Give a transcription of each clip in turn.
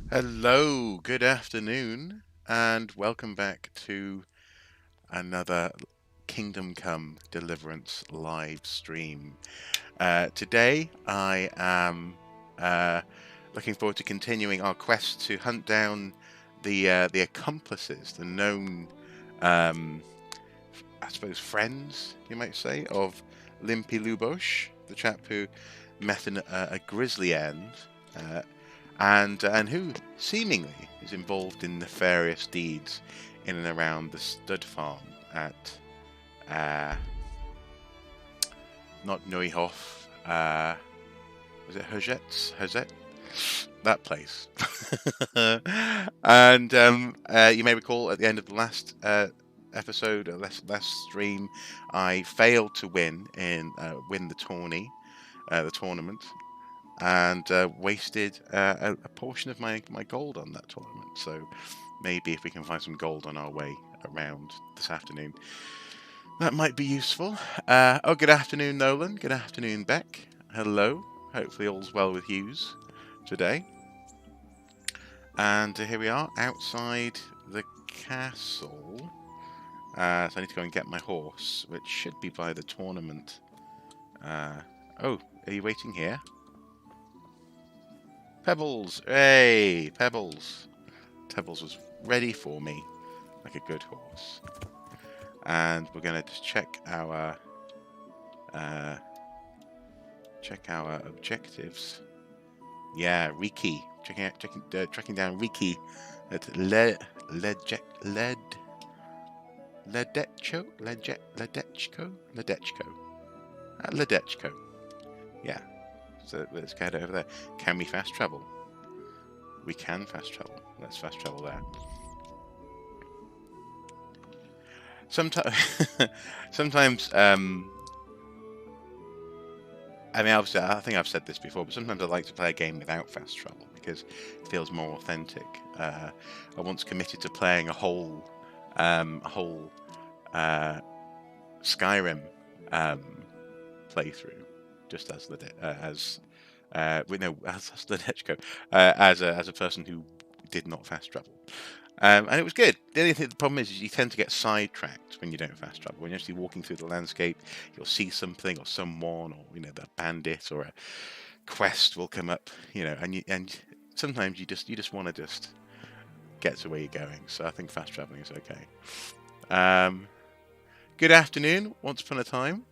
Hello, good afternoon, and welcome back to another Kingdom Come Deliverance live stream. Today, I am looking forward to continuing our quest to hunt down the accomplices, the known, um, I suppose, friends, you might say, of Limpy Lubosh, the chap who met a grisly end. Uh, and who seemingly is involved in nefarious deeds in and around the stud farm at uh, not Neuhof, was it Herzet? That place. And you may recall at the end of the last episode, or last stream, I failed to win the the tournament, and wasted a portion of my gold on that tournament. So maybe if we can find some gold on our way around this afternoon, that might be useful. Good afternoon, Nolan. Good afternoon, Beck. Hello. Hopefully all's well with Hughes today. And here we are outside the castle. So I need to go and get my horse, which should be by the tournament. Oh, are you waiting here? Pebbles! Hey, Pebbles! Pebbles was ready for me, like a good horse. And we're gonna just check our objectives. Yeah, Riki. Tracking down Riki at Ledechko. Yeah. So let's get over there. Can we fast travel? We can fast travel. Let's fast travel there. Sometimes, sometimes, I mean, obviously, I think I've said this before, but sometimes I like to play a game without fast travel because it feels more authentic. I once committed to playing a whole Skyrim playthrough, just as as Ledechko, as a person who did not fast travel. And it was good. The only thing, the problem is you tend to get sidetracked when you don't fast travel. When you're actually walking through the landscape, you'll see something or someone, or the bandit or a quest will come up, and sometimes you just want to just get to where you're going. So I think fast traveling is okay. Good afternoon. Once upon a time.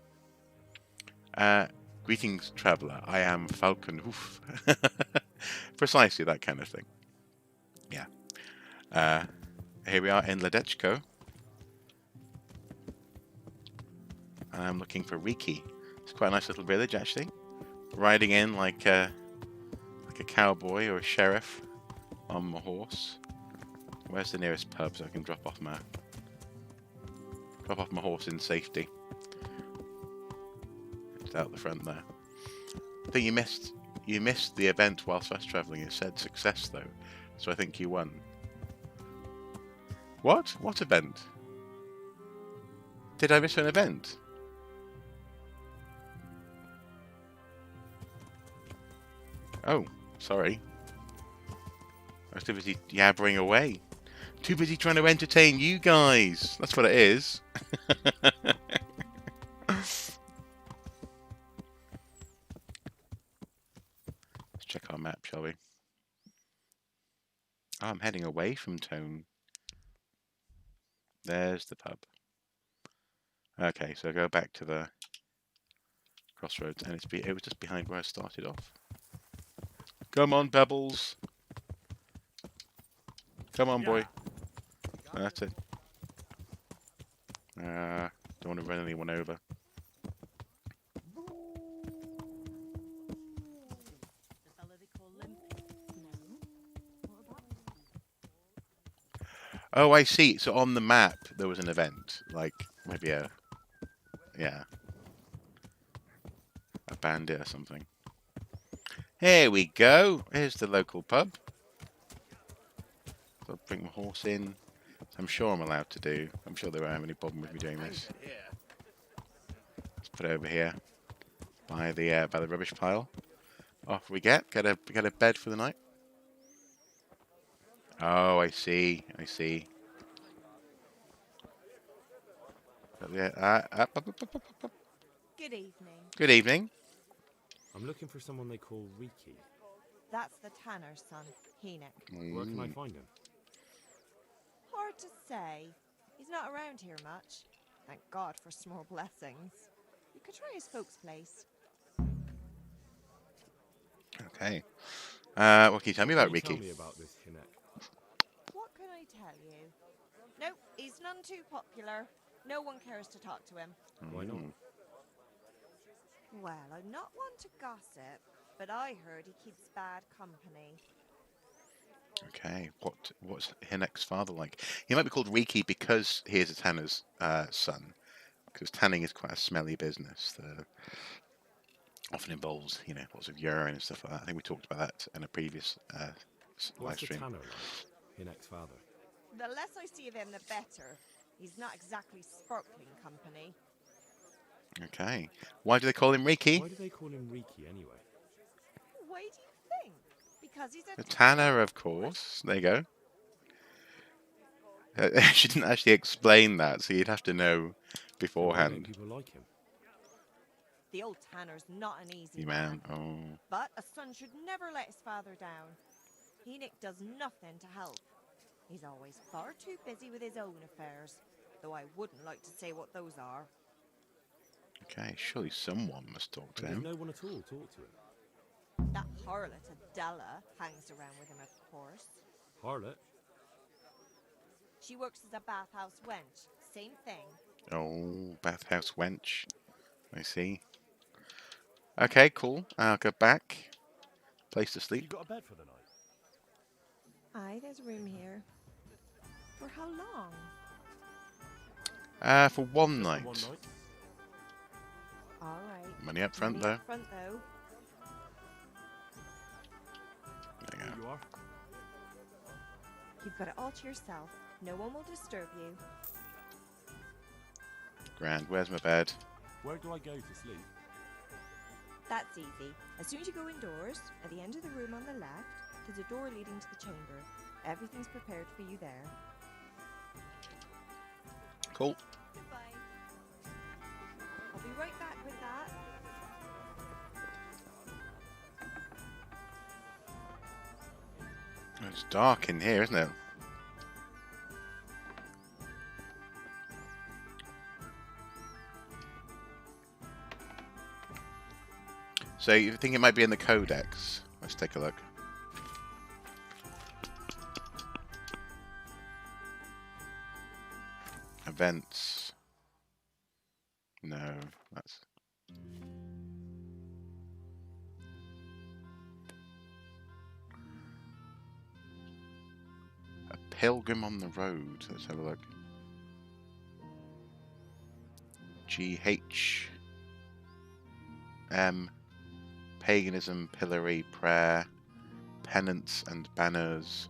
Greetings, traveller. I am Falcon Hoof. Precisely that kind of thing. Yeah. Here we are in Ledechko. And I'm looking for Riki. It's quite a nice little village, actually. Riding in like a cowboy or a sheriff on my horse. Where's the nearest pub so I can drop off my horse in safety? It's out the front there. I think you missed the event whilst fast travelling. It said success though, so I think you won. What? What event? Did I miss an event? Oh, sorry. I was too busy yabbering away. Too busy trying to entertain you guys. That's what it is. Let's check our map, shall we? Oh, I'm heading away from Tone. There's the pub. Okay, so go back to the crossroads, and it was just behind where I started off. Come on, Pebbles. Come on, boy. That's it. Don't want to run anyone over. Oh, I see. So on the map there was an event, like maybe a bandit or something. Here we go. Here's the local pub. So I'll bring my horse in. I'm sure I'm allowed to do. I'm sure they won't have any problem with me doing this. Let's put it over here by the rubbish pile. Off we get. Get a bed for the night. Oh, I see. I see. Yeah. Up. Good evening. Good evening. I'm looking for someone they call Riki. That's the tanner's son, Enoch. Where can I Mm, find him? Hard to say. He's not around here much. Thank God for small blessings. You could try his folks' place. okay. What can you tell me What can about you tell Riki? me about this Hinek? What can I tell you? Nope, he's none too popular. No one cares to talk to him. Why not? Mm, Well, I'm not one to gossip, but I heard he keeps bad company. okay. What's Hinek's father like? He might be called Riki because he is a tanner's son. Because tanning is quite a smelly business. Often involves, lots of urine and stuff like that. I think we talked about that in a previous live What's the stream. tanner like? Hinek's father. The less I see of him, the better. He's not exactly sparkling company. Okay. Why do they call him Riki? Why do they call him Riki anyway? Why do you think? Because he's a The tanner, of course. There you go. She didn't actually explain that, so you'd have to know Then why don't beforehand. people like him? The old tanner's not an easy You man. man. Oh. But a son should never let his father down. Enoch does nothing to help. He's always far too busy with his own affairs, though I wouldn't like to say what those are. Okay, surely someone must talk to And does him. no one at all talk to him? That harlot Adela hangs around with him, of course. Harlot? She works as a bathhouse wench. Same thing. Oh, bathhouse wench. I see. Okay, cool. I'll go back. Place to Have you sleep. got a bed for the night? Aye, there's room here. For how long? For one Just night. for one night? All right. Money up front, Money though. up front, though. There you Here go. you are. You've got it all to yourself. No one will disturb you. Grand. Where's my bed? Where do I go to sleep? That's easy. As soon as you go indoors, at the end of the room on the left, there's a door leading to the chamber. Everything's prepared for you there. Cool. Goodbye. I'll be right back with that. It's dark in here, isn't it? So you think it might be in the codex? Let's take a look. Events. No, that's... A pilgrim on the road. Let's have a look. GH. Paganism, pillory, prayer, penance and banners.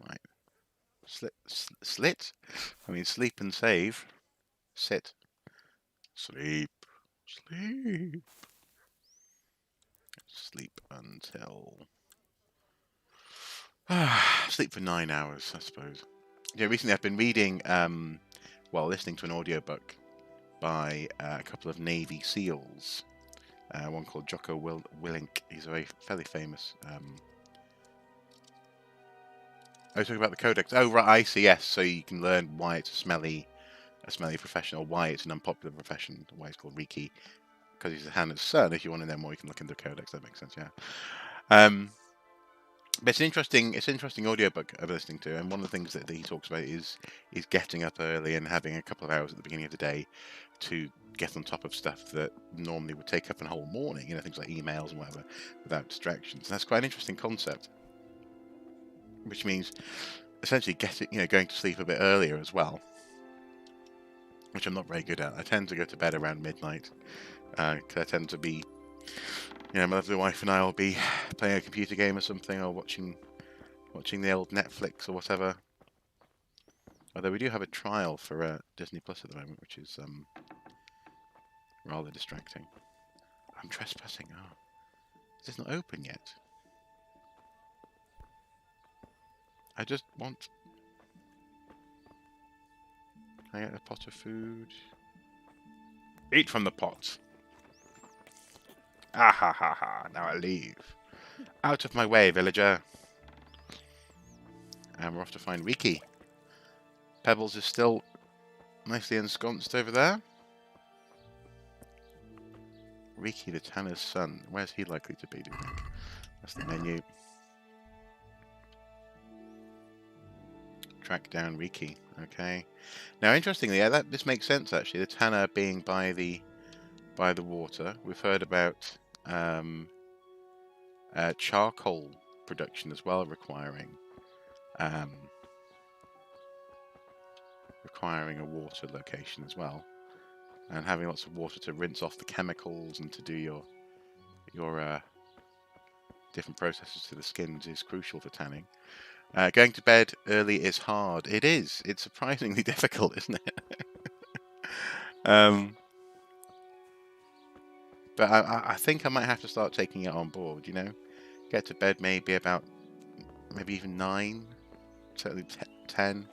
Right. Slit? I mean, sleep and save. Sit. Sleep. Sleep. Sleep until... sleep for 9 hours, I suppose. Yeah, recently I've been reading, listening to an audiobook by a couple of Navy SEALs. One called Jocko Willink. He's a fairly famous... Oh, talking about the codex. Oh, right, I see, yes. So you can learn why it's a smelly profession, or why it's an unpopular profession, why it's called Riki, because he's a Hannah's son. If you want to know more, you can look into the codex. That makes sense, yeah. But it's an interesting audiobook I've been listening to, and one of the things that he talks about is getting up early and having a couple of hours at the beginning of the day to get on top of stuff that normally would take up a whole morning, things like emails and whatever, without distractions. And that's quite an interesting concept, which means essentially going to sleep a bit earlier as well, which I'm not very good at. I tend to go to bed around midnight, because I tend to be, my lovely wife and I will be playing a computer game or something, or watching the old Netflix or whatever. Although we do have a trial for Disney Plus at the moment, which is rather distracting. I'm trespassing. Oh, is this not open yet? I just want... Can I get a pot of food? Eat from the pot. Ah ha ha ha. Now I leave. Out of my way, villager. And we're off to find Riki. Pebbles is still nicely ensconced over there. Riki, the tanner's son. Where's he likely to be, do you think? That's the menu. Track down Riki. Okay. Now, interestingly, yeah, this makes sense actually. The tanner being by the water. We've heard about charcoal production as well, requiring a water location as well, and having lots of water to rinse off the chemicals and to do your different processes to the skins is crucial for tanning. Going to bed early is hard. It is. It's surprisingly difficult, isn't it? But I think I might have to start taking it on board, you know? Get to bed maybe even 9, certainly 10.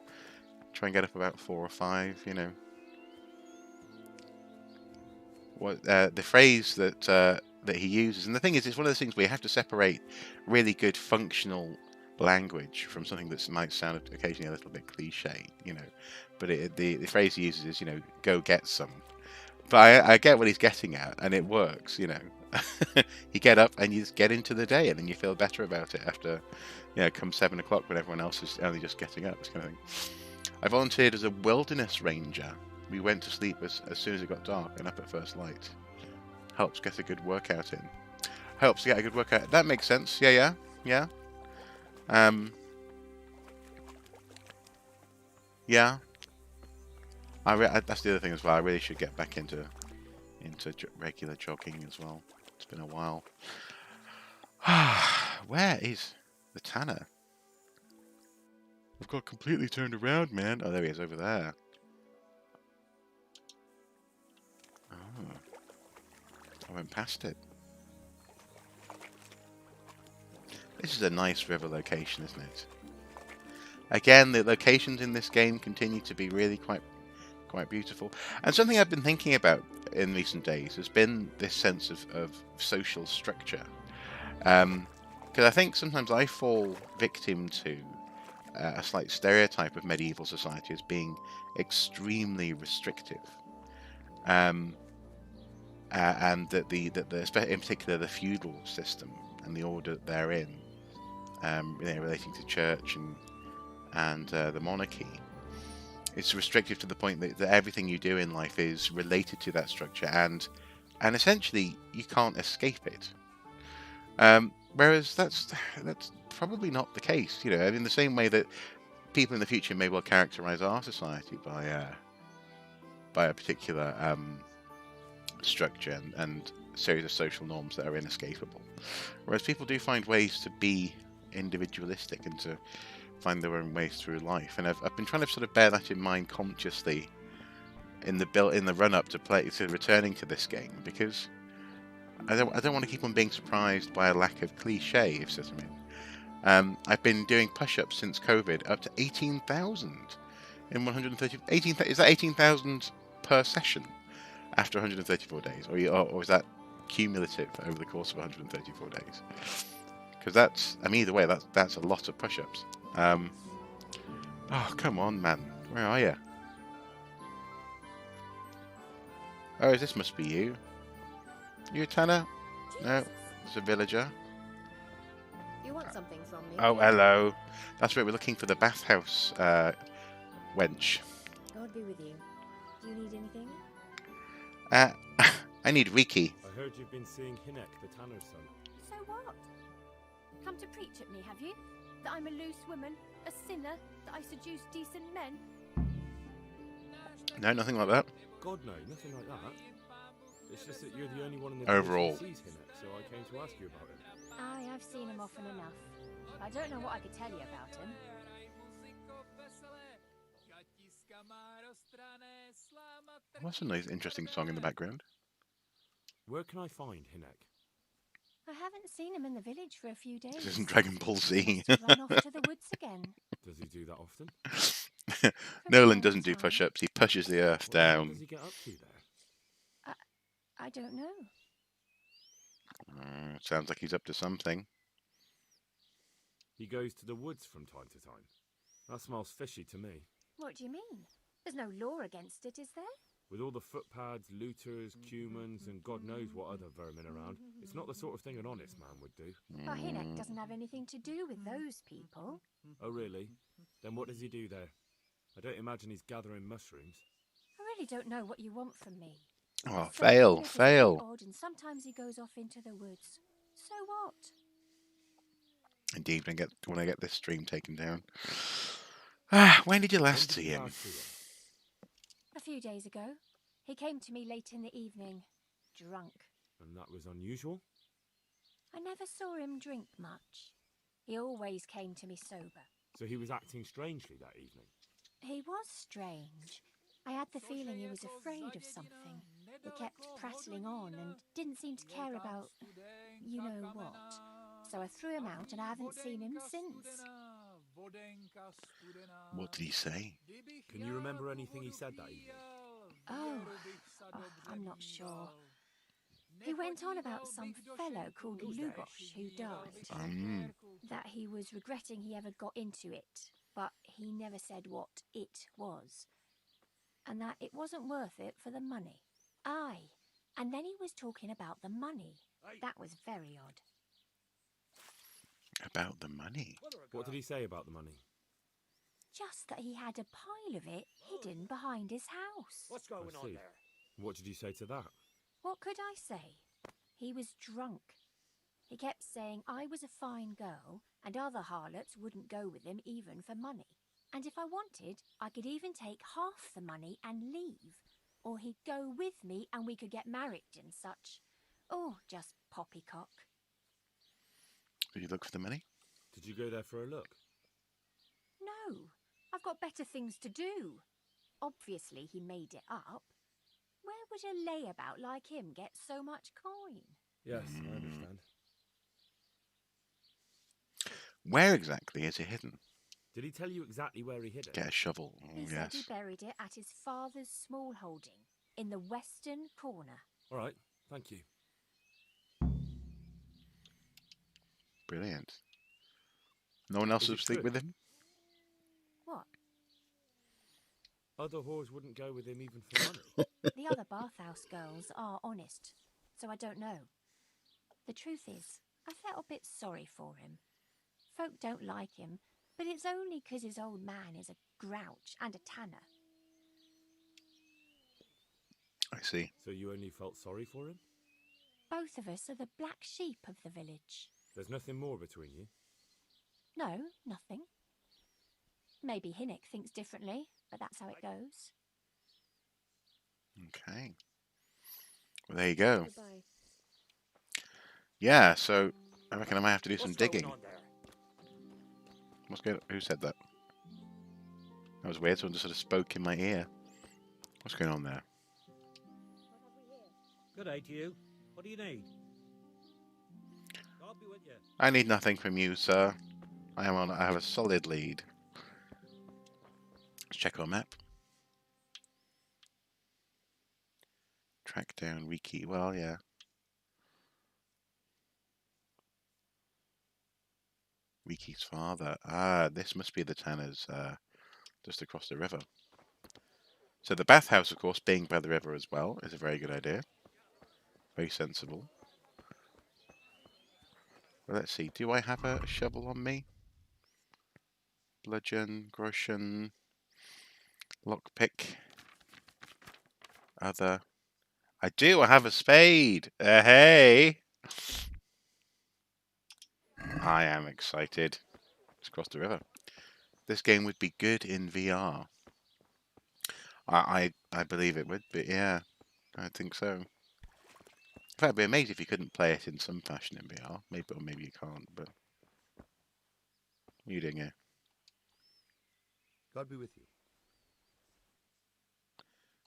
Try and get up about 4 or 5, you know. What the phrase that he uses, and the thing is, it's one of those things where you have to separate really good functional language from something that might sound occasionally a little bit cliche, you know. But the phrase he uses is, you know, go get some. But I get what he's getting at, and it works, you know. You get up and you just get into the day, and then you feel better about it after, you know, come 7 o'clock when everyone else is only just getting up, this kind of thing. I volunteered as a wilderness ranger. We went to sleep as soon as it got dark and up at first light. Helps get a good workout in. Helps to get a good workout. That makes sense. Yeah. Yeah. That's the other thing as well. I really should get back into regular jogging as well. It's been a while. Where is the tanner? I've got completely turned around, man. Oh, there he is, over there. Oh. I went past it. This is a nice river location, isn't it? Again, the locations in this game continue to be really quite beautiful. And something I've been thinking about in recent days has been this sense of social structure. Because I think sometimes I fall victim to a slight stereotype of medieval society as being extremely restrictive. And that in particular the feudal system and the order therein, relating to church and the monarchy, it's restrictive to the point that everything you do in life is related to that structure, and essentially you can't escape it. Whereas that's probably not the case, you know. In the same way that people in the future may well characterize our society by a particular structure and series of social norms that are inescapable, whereas people do find ways to be individualistic and to find their own ways through life. And I've been trying to sort of bear that in mind consciously in the run up to returning to this game, because I don't want to keep on being surprised by a lack of cliche, if you see what I mean. I've been doing push-ups since COVID, up to 18,000 in 130. Is that 18,000 per session after 134 days, or is that cumulative over the course of 134 days? Because either way, that's a lot of push-ups. Oh, come on, man. Where are you? Oh, this must be you. You a tanner? No, it's a villager. You want something from me? Oh, hello. That's right, we're looking for the bathhouse wench. God be with you. Do you need anything? I need Riki. I heard you've been seeing Hinek, the tanner's son. So what? Come to preach at me, have you? That I'm a loose woman, a sinner, that I seduce decent men? No, nothing like that. God, no, nothing like that. It's just that you're the only one in the Overall. village who sees Hinek, so I came to ask you about him. Aye, I've seen him often enough. I don't know what I could tell you about him. What's a nice, interesting song in the background? Where can I find Hinek? I haven't seen him in the village for a few days. This isn't Dragon Ball Z. Must have run off to the woods again. Does he do that often? Nolan time doesn't to do time. push-ups. He pushes the earth What the hell down. does he get up to there? I don't know. Sounds like he's up to something. He goes to the woods from time to time. That smells fishy to me. What do you mean? There's no law against it, is there? With all the footpads, looters, cumans, and God knows what other vermin around, it's not the sort of thing an honest man would do. But Hinnock doesn't have anything to do with those people. Oh, really? Then what does he do there? I don't imagine he's gathering mushrooms. I really don't know what you want from me. Oh, So fail, Hinnock is very fail. odd, and sometimes he goes off into the woods. So what? Indeed, when I get this stream taken down. When did you last see him? A few days ago. He came to me late in the evening, drunk. And that was unusual? I never saw him drink much. He always came to me sober. So he was acting strangely that evening? He was strange. I had the feeling he was afraid of something. He kept prattling on and didn't seem to care about you know what. So I threw him out and I haven't seen him since. What did he say? Can you remember anything he said that evening? Oh, I'm not sure. He went on about some fellow called Lugosh who died. That he was regretting he ever got into it, but he never said what it was. And that it wasn't worth it for the money. Aye, and then he was talking about the money. That was very odd. About the money? What did he say about the money? Just that he had a pile of it hidden behind his house. What's going on there? What did you say to that? What could I say? He was drunk. He kept saying I was a fine girl and other harlots wouldn't go with him even for money. And if I wanted, I could even take half the money and leave. Or he'd go with me and we could get married and such. Oh, just poppycock. Did you look for the money? Did you go there for a look? No, I've got better things to do. Obviously he made it up. Where would a layabout like him get so much coin? Yes, I understand. Where exactly is it hidden? Did he tell you exactly where he hid it? Get a shovel. He said Yes. he buried it at his father's small holding in the western corner. All right, thank you. Brilliant. No one else Is would it sleep true? with him? What? Other whores wouldn't go with him even for money. The other bathhouse girls are honest, so I don't know. The truth is, I felt a bit sorry for him. Folk don't like him, but it's only 'cause his old man is a grouch and a tanner. I see. So you only felt sorry for him? Both of us are the black sheep of the village. There's nothing more between you? No, nothing. Maybe Hinnock thinks differently, but that's how it goes. Okay. Well, there you go. Goodbye. Yeah, so I reckon I might have to do some What's digging. going on there? What's going? Who said that? That was weird. Someone just sort of spoke in my ear. What's going on there? Good day to you. What do you need? I'll be with you. I need nothing from you, sir. I have a solid lead. Let's check our map. Track down Riki. Well, yeah. Riki's father. Ah, this must be the Tanners just across the river. So the bathhouse, of course, being by the river as well, is a very good idea. Very sensible. Well, let's see. Do I have a shovel on me? Bludgeon, groschen, lockpick, other. I do. I have a spade. Hey! I am excited. Let's cross the river. This game would be good in VR. I believe it would be. Yeah, I think so. In fact, it'd be amazing if you couldn't play it in some fashion in VR. Maybe, or maybe you can't. But what are you doing here? God be with you.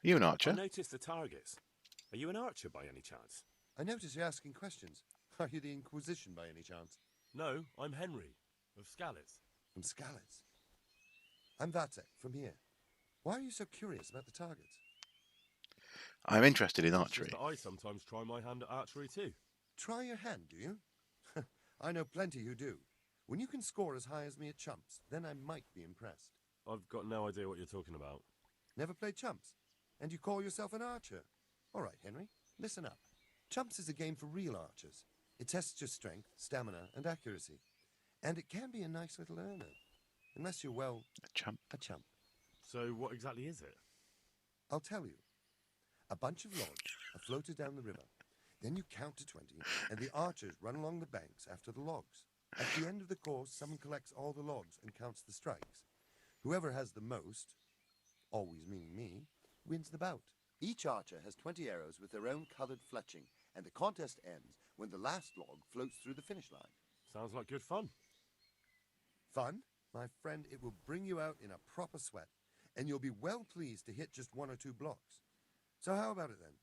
Are you an I archer? noticed the targets. Are you an archer by any chance? I notice you're asking questions. Are you the Inquisition by any chance? No, I'm Henry, of Scalitz. From Scalitz? I'm Vatek, from here. Why are you so curious about the targets? I'm interested in It's archery. just that I sometimes try my hand at archery too. Try your hand, do you? I know plenty who do. When you can score as high as me at chumps, then I might be impressed. I've got no idea what you're talking about. Never played chumps? And you call yourself an archer? All right, Henry, listen up. Chumps is a game for real archers. It tests your strength, stamina, and accuracy. And it can be a nice little earner. Unless you're, well... A chump. A chump. So what exactly is it? I'll tell you. A bunch of logs are floated down the river. Then you count to 20, and the archers run along the banks after the logs. At the end of the course, someone collects all the logs and counts the strikes. Whoever has the most, always meaning me, wins the bout. Each archer has 20 arrows with their own coloured fletching, and the contest ends when the last log floats through the finish line. Sounds like good fun. Fun? My friend, it will bring you out in a proper sweat, and you'll be well pleased to hit just 1 or 2 blocks. So how about it then?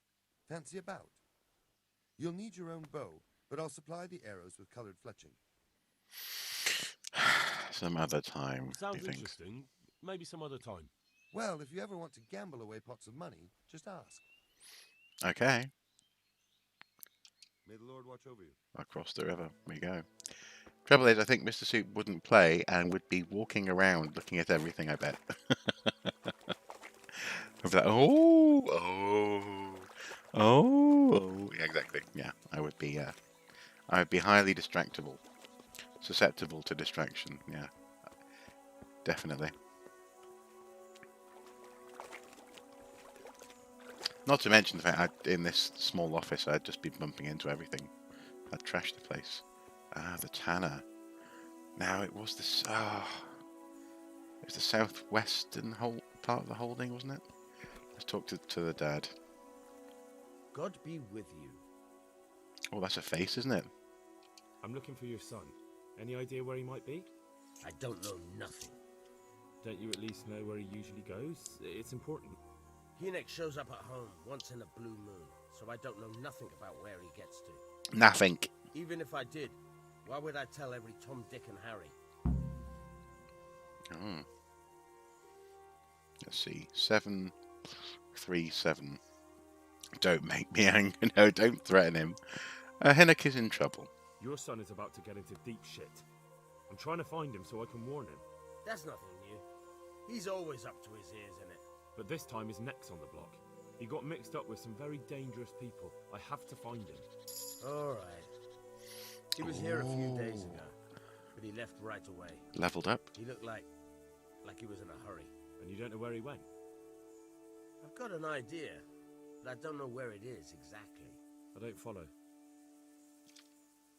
Fancy a bout? You'll need your own bow, but I'll supply the arrows with coloured fletching. Some other time, Sounds he thinks. interesting. Maybe some other time. Well, if you ever want to gamble away pots of money, just ask. Okay. May the Lord watch over you. Across the river we go. Trouble is, I think Mr. Soup wouldn't play and would be walking around looking at everything, I bet. I'd be like, oh. Yeah, exactly. Yeah, I would be highly distractible. Susceptible to distraction, yeah. Definitely. Not to mention the fact in this small office I'd just be bumping into everything. I'd trash the place. Ah, the tanner. Now it was this. It was the southwestern part of the holding, wasn't it? Let's talk to the dad. God be with you. Oh, that's a face, isn't it? I'm looking for your son. Any idea where he might be? I don't know nothing. Don't you at least know where he usually goes? It's important. Hynek shows up at home once in a blue moon, so I don't know nothing about where he gets to. Nothing. Even if I did, why would I tell every Tom, Dick and Harry? Oh. Let's see. 737. Don't make me angry. No, don't threaten him. Hynek is in trouble. Your son is about to get into deep shit. I'm trying to find him so I can warn him. That's nothing new. He's always up to his ears in it. But this time his neck's on the block. He got mixed up with some very dangerous people. I have to find him. All right. He was here a few days ago, but he left right away. Leveled up. He looked like he was in a hurry. And you don't know where he went? I've got an idea, but I don't know where it is exactly. I don't follow.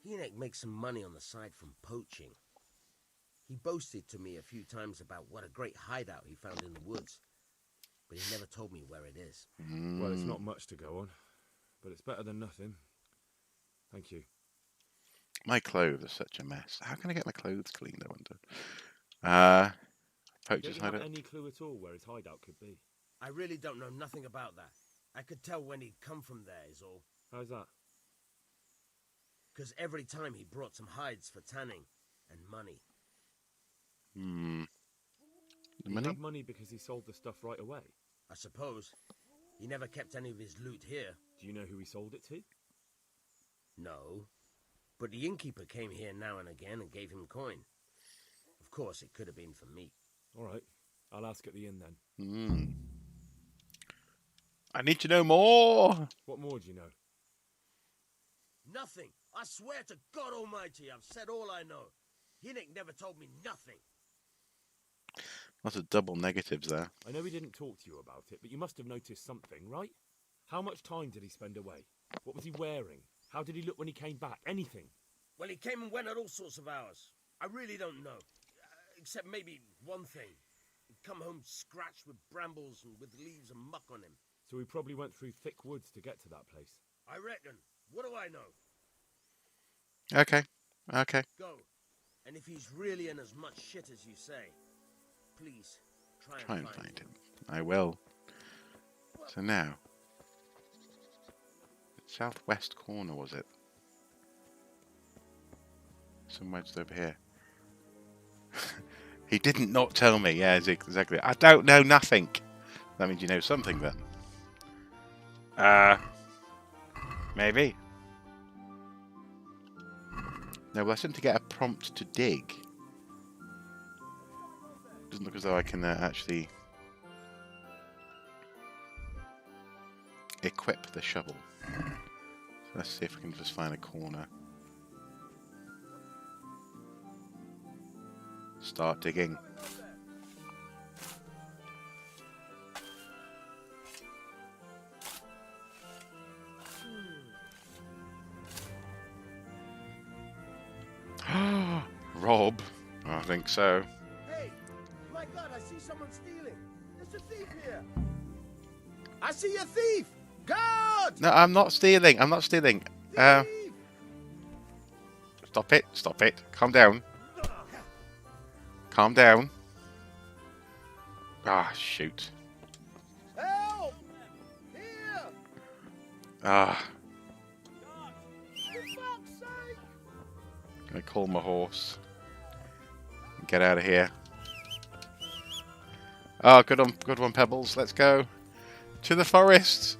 Hynek makes some money on the side from poaching. He boasted to me a few times about what a great hideout he found in the woods, but he never told me where it is. Well, it's not much to go on, but it's better than nothing. Thank you. My clothes are such a mess. How can I get my clothes cleaned, I wonder? Don't Poacher's you have hideout. any clue at all where his hideout could be? I really don't know nothing about that. I could tell when he'd come from there is all. How's that? Because every time he brought some hides for tanning and money. The Did he money? have money because he sold the stuff right away? I suppose. He never kept any of his loot here. Do you know who he sold it to? No. But the innkeeper came here now and again and gave him coin. Of course, it could have been for me. All right. I'll ask at the inn then. I need to know more. What more do you know? Nothing. I swear to God Almighty, I've said all I know. Hynek never told me nothing. Lots of double negatives there. I know he didn't talk to you about it, but you must have noticed something, right? How much time did he spend away? What was he wearing? How did he look when he came back? Anything? Well, he came and went at all sorts of hours. I really don't know. Except maybe one thing. He'd come home scratched with brambles and with leaves and muck on him. So he probably went through thick woods to get to that place. I reckon. What do I know? Okay. Go. And if he's really in as much shit as you say, please try and find him. I will. So now, southwest corner was it? Some wedged over here. He didn't not tell me. Yeah, exactly. I don't know nothing. That means you know something then. Maybe. No, well, I seem to get a prompt to dig. Doesn't look as though I can actually equip the shovel. So let's see if we can just find a corner. Start digging. Rob? I think so. Hey, my God, I see someone stealing. There's a thief here. I see a thief. God! No, I'm not stealing. I'm not stealing. Thief! Stop it. Stop it. Calm down. Calm down. Ah, shoot. Help! Here! Ah, For fuck's sake! gonna call my horse. Get out of here. Oh, good one, Pebbles. Let's go to the forest.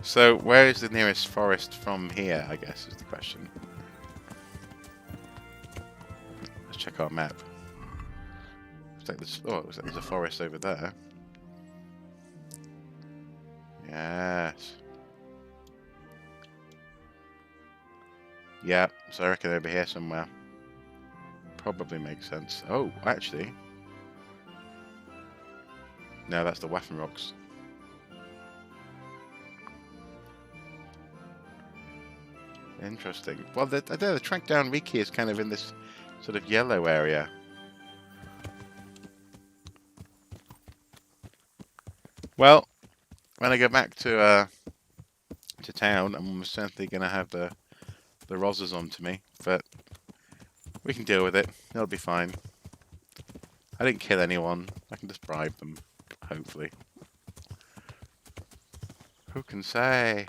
So, where is the nearest forest from here? I guess is the question. Let's check our map. Looks like there's, oh, looks like there's a forest over there. Yes. Yeah, so I reckon over here somewhere. Probably makes sense. Oh, actually. No, that's the Waffen Rocks. Interesting. Well, the track down Riki is kind of in this sort of yellow area. Well, when I go back to town, I'm certainly going to have the Rozzers onto me, but we can deal with it. It'll be fine. I didn't kill anyone. I can just bribe them, hopefully. Who can say?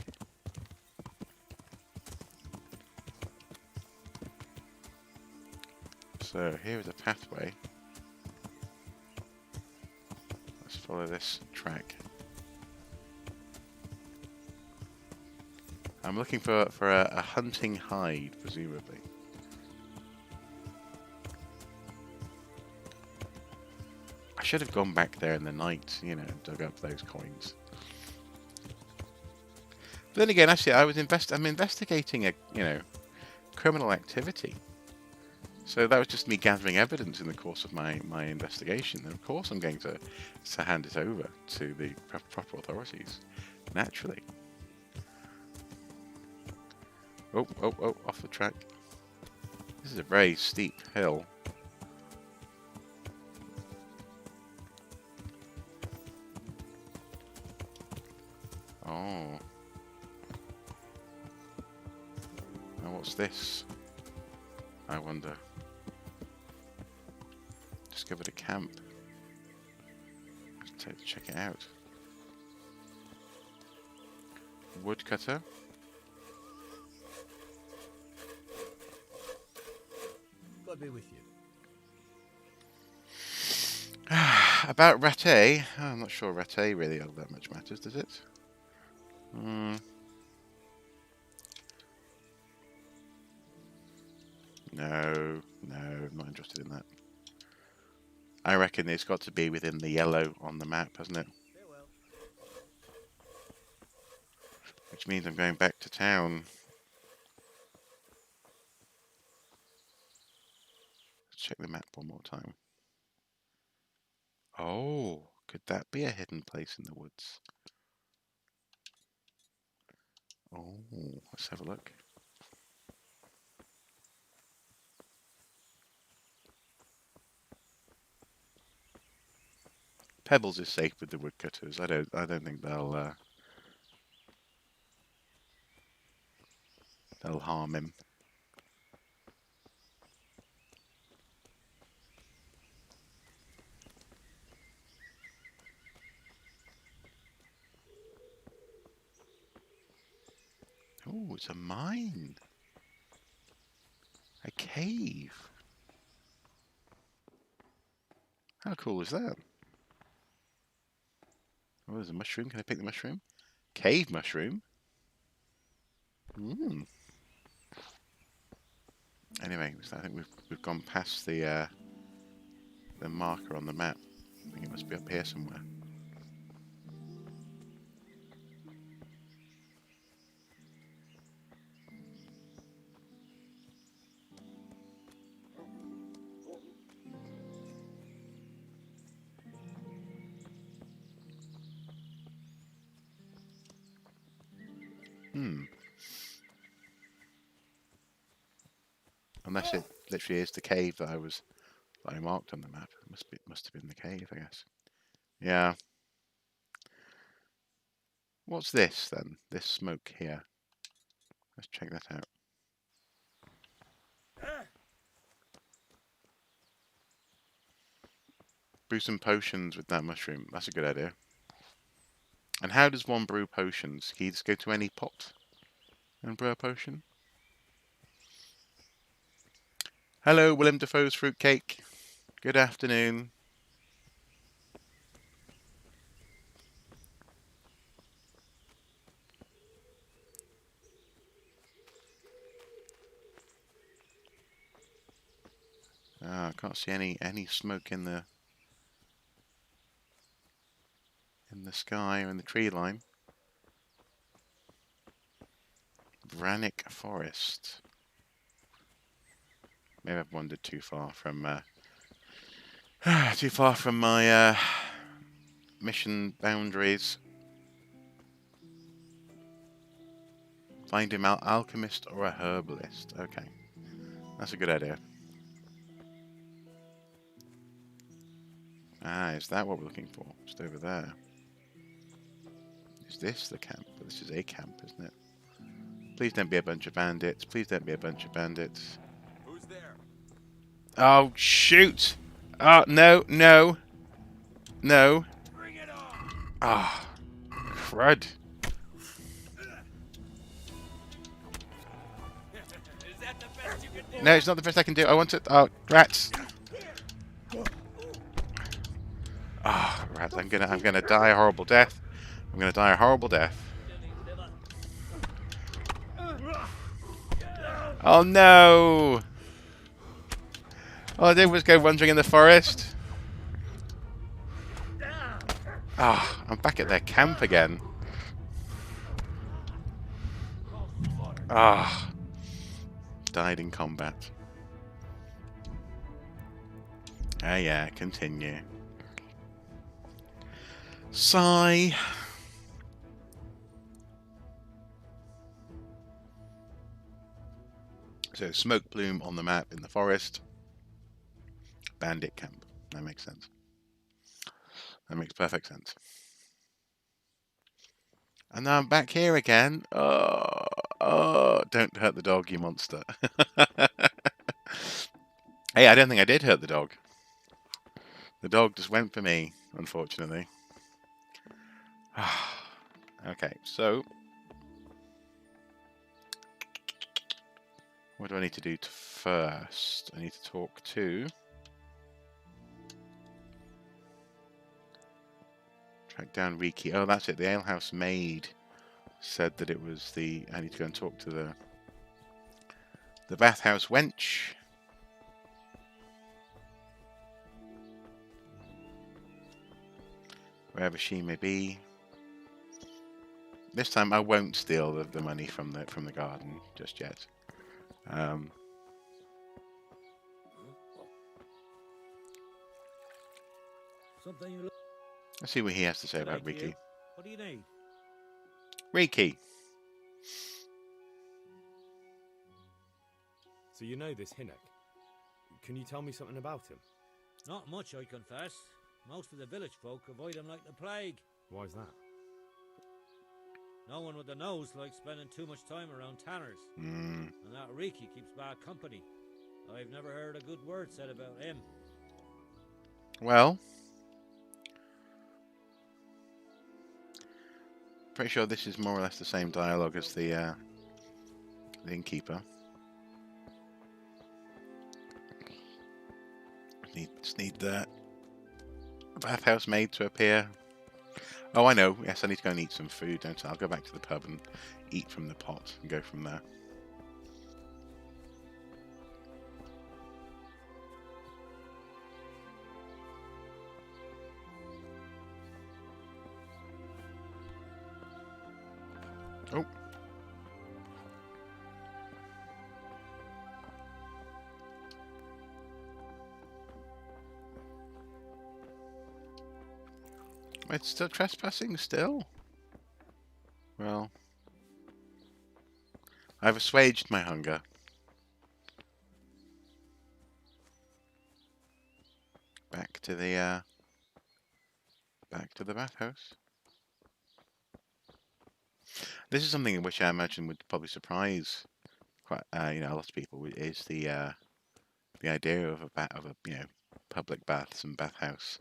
So here is a pathway. Let's follow this track. I'm looking for a hunting hide, presumably. I should have gone back there in the night, you know, dug up those coins. But then again, actually, I'm investigating a, you know, criminal activity. So that was just me gathering evidence in the course of my investigation. And of course I'm going to hand it over to the proper authorities, naturally. Oh, off the track. This is a very steep hill. Oh. Now what's this? I wonder. Discovered a camp. Let's check it out. Woodcutter. God be with you. About Rattay, I'm not sure Rattay really all that much matters, does it? No, I'm not interested in that. I reckon it's got to be within the yellow on the map, hasn't it? Farewell. Which means I'm going back to town. Let's check the map one more time. Oh, could that be a hidden place in the woods? Oh, let's have a look. Pebbles is safe with the woodcutters. I don't think they'll harm him. Oh, it's a mine. A cave. How cool is that? Oh, there's a mushroom. Can I pick the mushroom? Cave mushroom. Mm. Anyway, I think we've gone past the marker on the map. I think it must be up here somewhere. Hmm. Unless it literally is the cave that I marked on the map. It must have been the cave, I guess. Yeah. What's this then? This smoke here. Let's check that out. Brew some potions with that mushroom. That's a good idea. And how does one brew potions? Can you just go to any pot and brew a potion? Hello, Willem Dafoe's fruitcake. Good afternoon. I can't see any smoke in the sky or in the tree line. Vranic Forest. Maybe I've wandered too far from my mission boundaries. Find him alchemist or a herbalist. Okay, that's a good idea. Ah, is that what we're looking for? Just over there. Is this the camp? This is a camp, isn't it? Please don't be a bunch of bandits. Please don't be a bunch of bandits. Who's there? Oh, shoot! Oh, no, no. No. Bring it on! Ah, crud. Is that the best you can do? No, it's not the best I can do. I want it. Oh, rats. Ah, rats. I'm gonna die a horrible death. I'm gonna die a horrible death. Oh no! All I did was go wandering in the forest. Ah, I'm back at their camp again. Ah, died in combat. Ah yeah, continue. Sigh. So smoke plume on the map in the forest. Bandit camp. That makes sense. That makes perfect sense. And now I'm back here again. Oh, don't hurt the dog, you monster. Hey, I don't think I did hurt the dog. The dog just went for me, unfortunately. Okay, so what do I need to do first? I need to talk to... Track down Riki. Oh, that's it. The alehouse maid said that it was the... I need to go and talk to the bathhouse wench. Wherever she may be. This time I won't steal the money from the garden just yet. Let's see what he has to say about Riki. What do you need? Riki. So you know this Hinnock. Can you tell me something about him? Not much, I confess. Most of the village folk avoid him like the plague. Why's that? No one with a nose likes spending too much time around tanners. And that Riki keeps bad company. I've never heard a good word said about him. Well, pretty sure this is more or less the same dialogue as the The innkeeper. Just need the bathhouse maid to appear. Oh, I know. Yes, I need to go and eat some food, don't I? I'll go back to the pub and eat from the pot and go from there. Oh. It's still trespassing, still? Well, I've assuaged my hunger. Back to the bathhouse. This is something which I imagine would probably surprise quite a lot of people. Is the idea of a public baths and bathhouse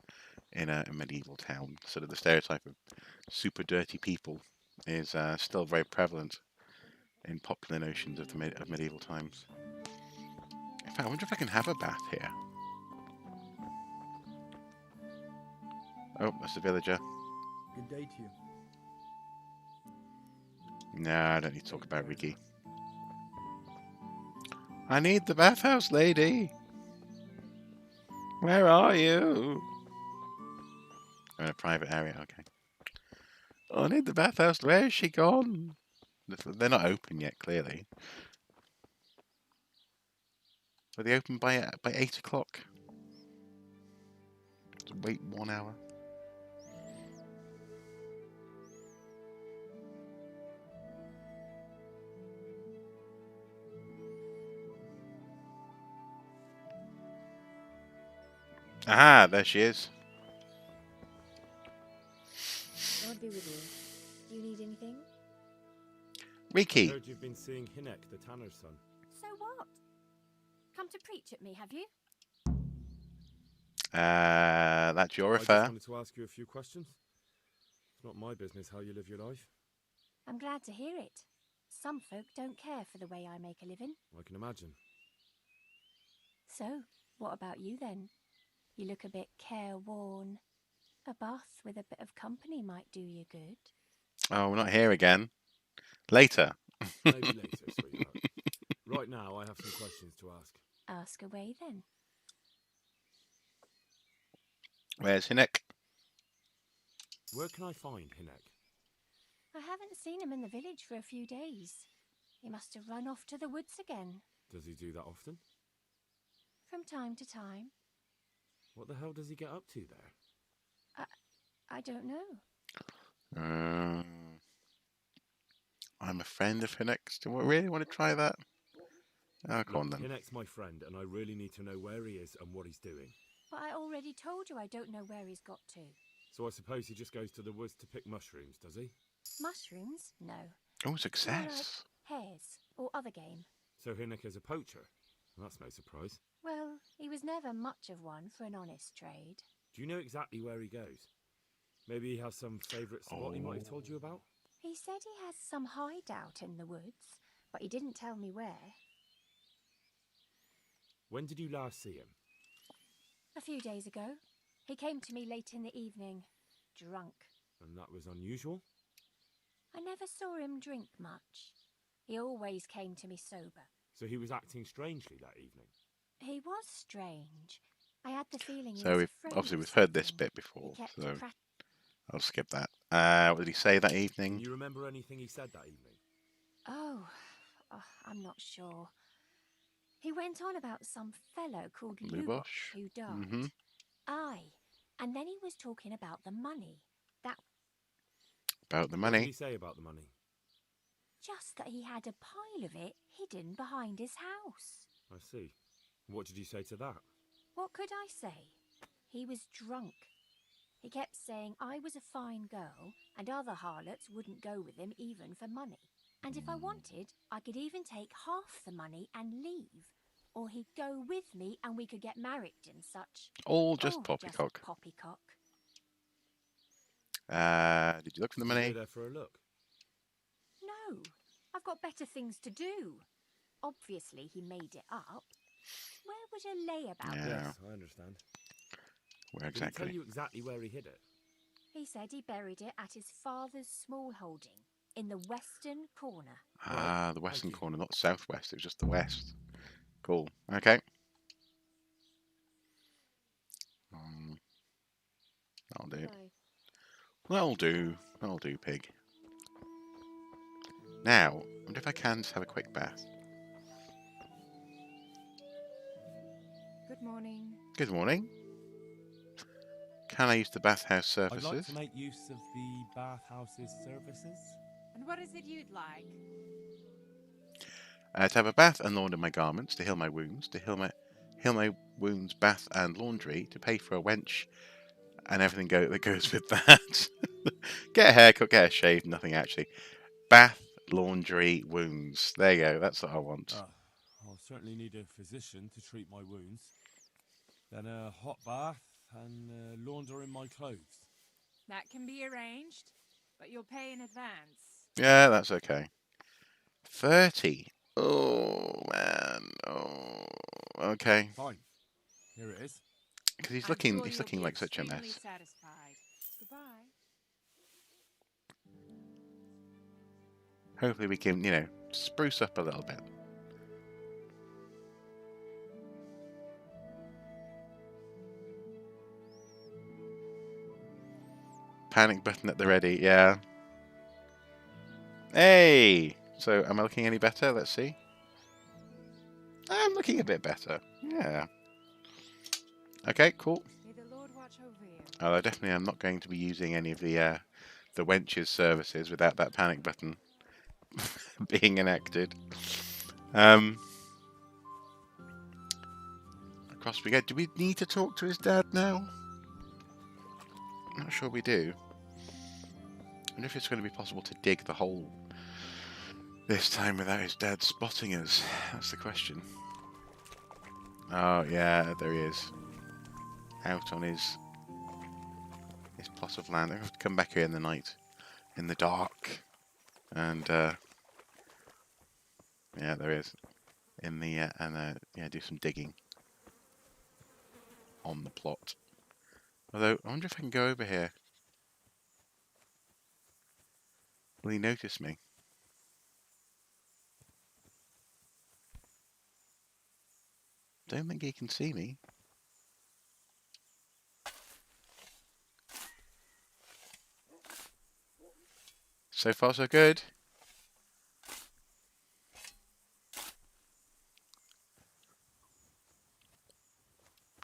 in a medieval town. Sort of the stereotype of super dirty people is still very prevalent in popular notions of of medieval times. In fact, I wonder if I can have a bath here. Oh, that's a villager. Good day to you. No, I don't need to talk about Ricky. I need the bathhouse lady. Where are you? I'm in a private area, okay. Oh, I need the bathhouse. Where is she gone? They're not open yet, clearly. Are they open by 8 o'clock? Wait 1 hour. Aha, there she is. God be with you. Do you need anything? I Riki. heard you've been seeing Hinek, the tanner's son. So what? Come to preach at me, have you? That's your I just affair. wanted to ask you a few questions. It's not my business how you live your life. I'm glad to hear it. Some folk don't care for the way I make a living. I can imagine. So, what about you then? You look a bit careworn. A bath with a bit of company might do you good. Oh, we're not here again. Later. Maybe later, sweetheart. Right now, I have some questions to ask. Ask away then. Where's Hinek? Where can I find Hinek? I haven't seen him in the village for a few days. He must have run off to the woods again. Does he do that often? From time to time. What the hell does he get up to there? I don't know. I'm a friend of Hinek's. Do I really want to try that? Oh, come on then. Hinek's my friend, and I really need to know where he is and what he's doing. But I already told you I don't know where he's got to. So I suppose he just goes to the woods to pick mushrooms, does he? Mushrooms? No. Oh, More success. like hares or other game. So Hinek is a poacher? That's no surprise. Well, he was never much of one for an honest trade. Do you know exactly where he goes? Maybe he has some favourite spot he might have told you about? He said he has some hideout in the woods, but he didn't tell me where. When did you last see him? A few days ago. He came to me late in the evening, drunk. And that was unusual? I never saw him drink much. He always came to me sober. So he was acting strangely that evening? He was strange. I had the feeling he So was we've afraid obviously of we've heard this something. bit He before, kept so prat- I'll skip that. What did he say that Can evening? you remember anything he said that evening? Oh, I'm not sure. He went on about some fellow called Lubosh who died. Mm-hmm. Aye, and then he was talking about the money. About the What did money. he say about the money? Just that he had a pile of it hidden behind his house. I see. What did you say to that? What could I say? He was drunk. He kept saying I was a fine girl and other harlots wouldn't go with him even for money. And if I wanted, I could even take half the money and leave. Or he'd go with me and we could get married and such. All just Oh, poppycock. Just poppycock. Did you look for the Did you money? go there for a look? No, I've got better things to do. Obviously, he made it up. Where would a layabout be? Yeah. Yes, I understand. Where Did he tell exactly? you exactly where he hid it? He said he buried it at his father's small holding in the western corner. Ah, Right, the thank western you. corner, not southwest. It was just the west. Cool. Okay. Um, that'll do. Bye. That'll do. That'll do, pig. Now, I wonder if I can just have a quick bath. Good morning. Good morning. Can I use the bathhouse I'd like surfaces? to make use of the bathhouse's services. And what is it you'd like? To have a bath and launder my garments, to heal my wounds, to heal my wounds, bath and laundry, to pay for a wench and everything that goes with that. Get a haircut, get a shave, nothing actually. Bath, laundry, wounds. There you go. That's what I want. I'll certainly need a physician to treat my wounds. Then a hot bath and laundering my clothes. That can be arranged, but you'll pay in advance. Yeah, that's okay. 30. Oh man. Oh. Okay. Fine. Here it is. Because he's I'm looking. sure He's you'll looking be like such a extremely mess. satisfied. Goodbye. Hopefully we can, spruce up a little bit. Panic button at the ready, yeah. Hey! So, am I looking any better? Let's see. I'm looking a bit better. Yeah. Okay, cool. May the Lord watch over you. Although definitely I'm not going to be using any of the wench's services without that panic button being enacted. Across we go. Do we need to talk to his dad now? I'm not sure we do. I wonder if it's going to be possible to dig the hole this time without his dad spotting us. That's the question. Oh, yeah, there he is. Out on his plot of land. I have to come back here in the night, in the dark. And, yeah, there he is. In the, yeah, do some digging on the plot. Although, I wonder if I can go over here. Will he notice me? Don't think he can see me. So far, so good.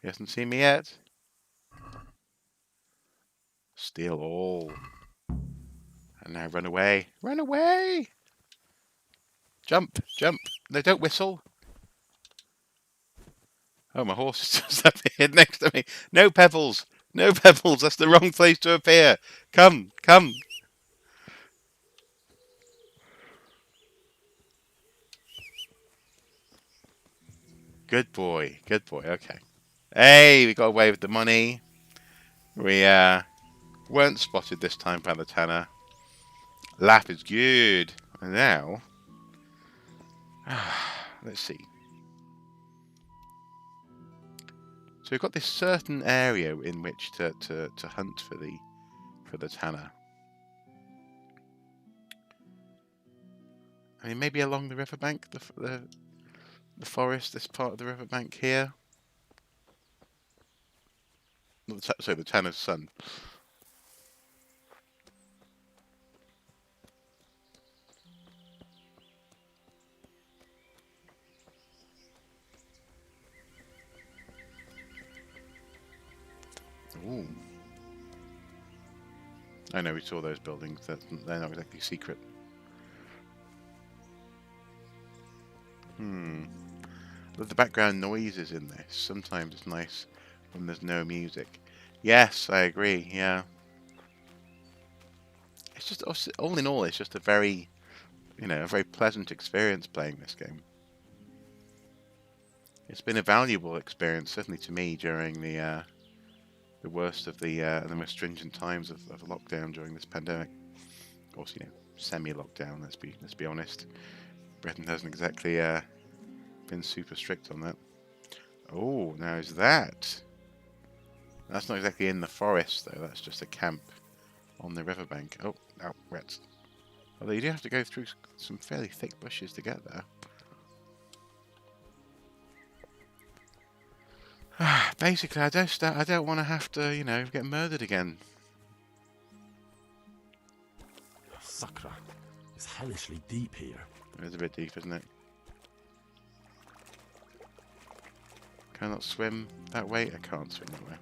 He hasn't seen me yet. Steal all. And now run away. Run away! Jump, jump. No, don't whistle. Oh, my horse is just up here next to me. No pebbles. No pebbles. That's the wrong place to appear. Come, come. Good boy. Good boy. Okay. Hey, we got away with the money. We weren't spotted this time by the tanner. Laugh is good. And now, let's see. So we've got this certain area in which to hunt for the tanner. I mean, maybe along the riverbank, the forest, this part of the riverbank here. So the tanner's son. Ooh. I know we saw those buildings. They're not exactly secret. But the background noises in this. Sometimes it's nice when there's no music. Yes, I agree. Yeah. It's just all in all, it's just a very, a very pleasant experience playing this game. It's been a valuable experience, certainly to me, during the worst of the most stringent times of lockdown during this pandemic. Of course, semi-lockdown. Let's be honest. Britain hasn't exactly been super strict on that. Oh, now is that? That's not exactly in the forest though. That's just a camp on the riverbank. Oh, rats. Although you do have to go through some fairly thick bushes to get there. Basically, I don't want to have to, you know, get murdered again. Sakra. It's hellishly deep here. It's a bit deep, isn't it? Can I not swim that way? I can't swim that way.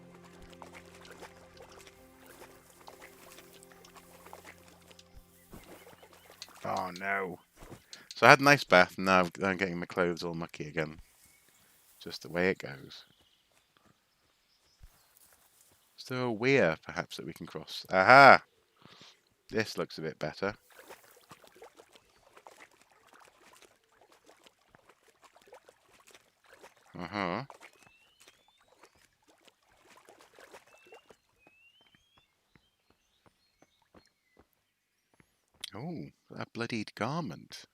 Oh no. So I had a nice bath and now I'm getting my clothes all mucky again. Just the way it goes. Is there a weir, perhaps, that we can cross? Aha! This looks a bit better. Uh-huh. Oh, a bloodied garment.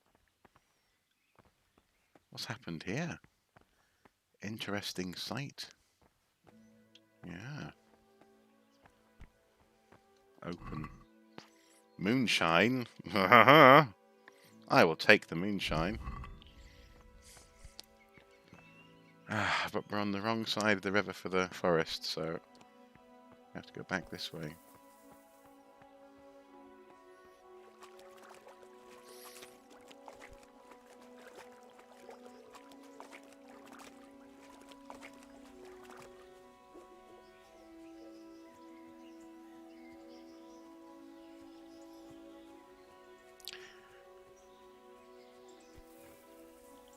What's happened here? Interesting sight. Yeah. Open. Moonshine? I will take the moonshine. But we're on the wrong side of the river for the forest, so we have to go back this way.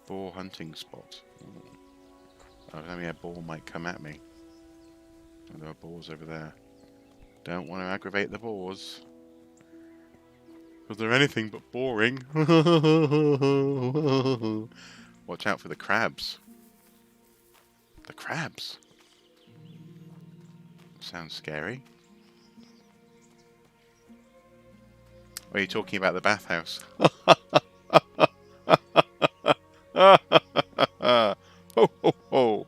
Boar hunting spot. Ooh. Oh, maybe a boar might come at me. Oh, there are boars over there. Don't want to aggravate the boars. Because they're anything but boring. Watch out for the crabs. The crabs? Sounds scary. Or are you talking about the bathhouse? Ho ho ho!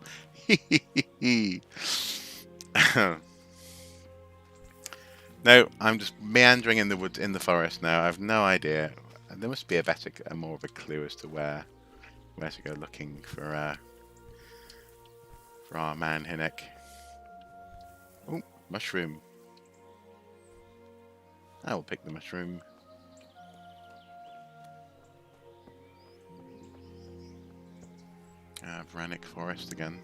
No, I'm just meandering in the woods, in the forest now. I have no idea. There must be a more of a clue as to where to go looking for our man Hinnock. Oh, mushroom. I will pick the mushroom. Vranic forest again.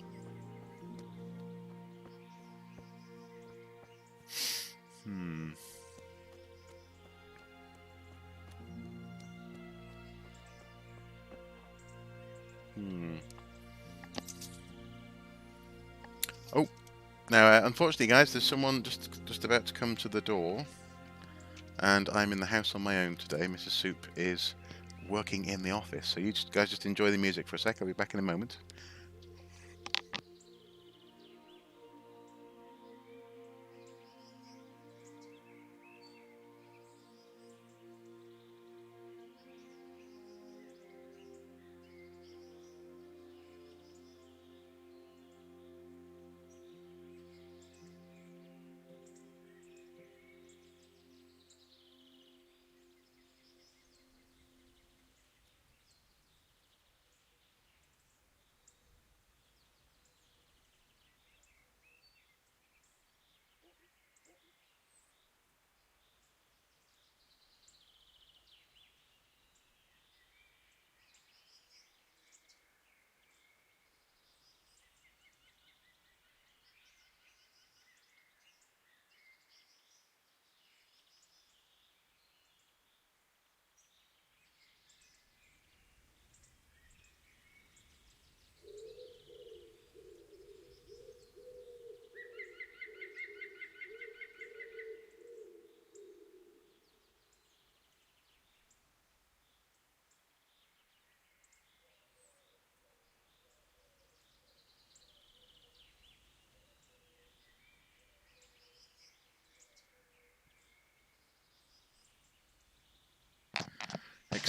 Oh, now unfortunately, guys, there's someone just about to come to the door, and I'm in the house on my own today. Mrs. Soup is working in the office, so you guys just enjoy the music for a sec. I'll be back in a moment.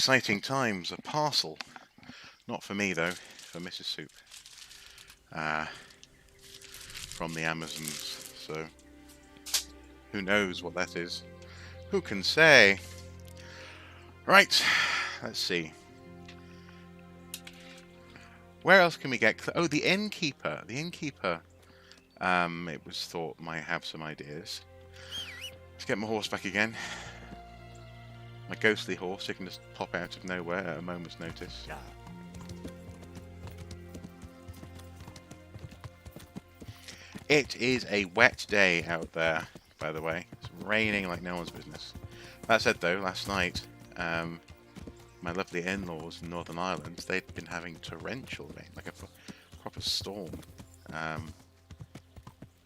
Exciting times. A parcel. Not for me, though. For Mrs. Soup. From the Amazons. So, who knows what that is? Who can say? Right. Let's see. Where else can we get... Oh, the innkeeper. The innkeeper, it was thought might have some ideas. Let's get my horse back again. My ghostly horse, who can just pop out of nowhere at a moment's notice. It is a wet day out there, by the way. It's raining like no one's business. That said, though, last night, my lovely in-laws in Northern Ireland, they'd been having torrential rain, like a proper storm. But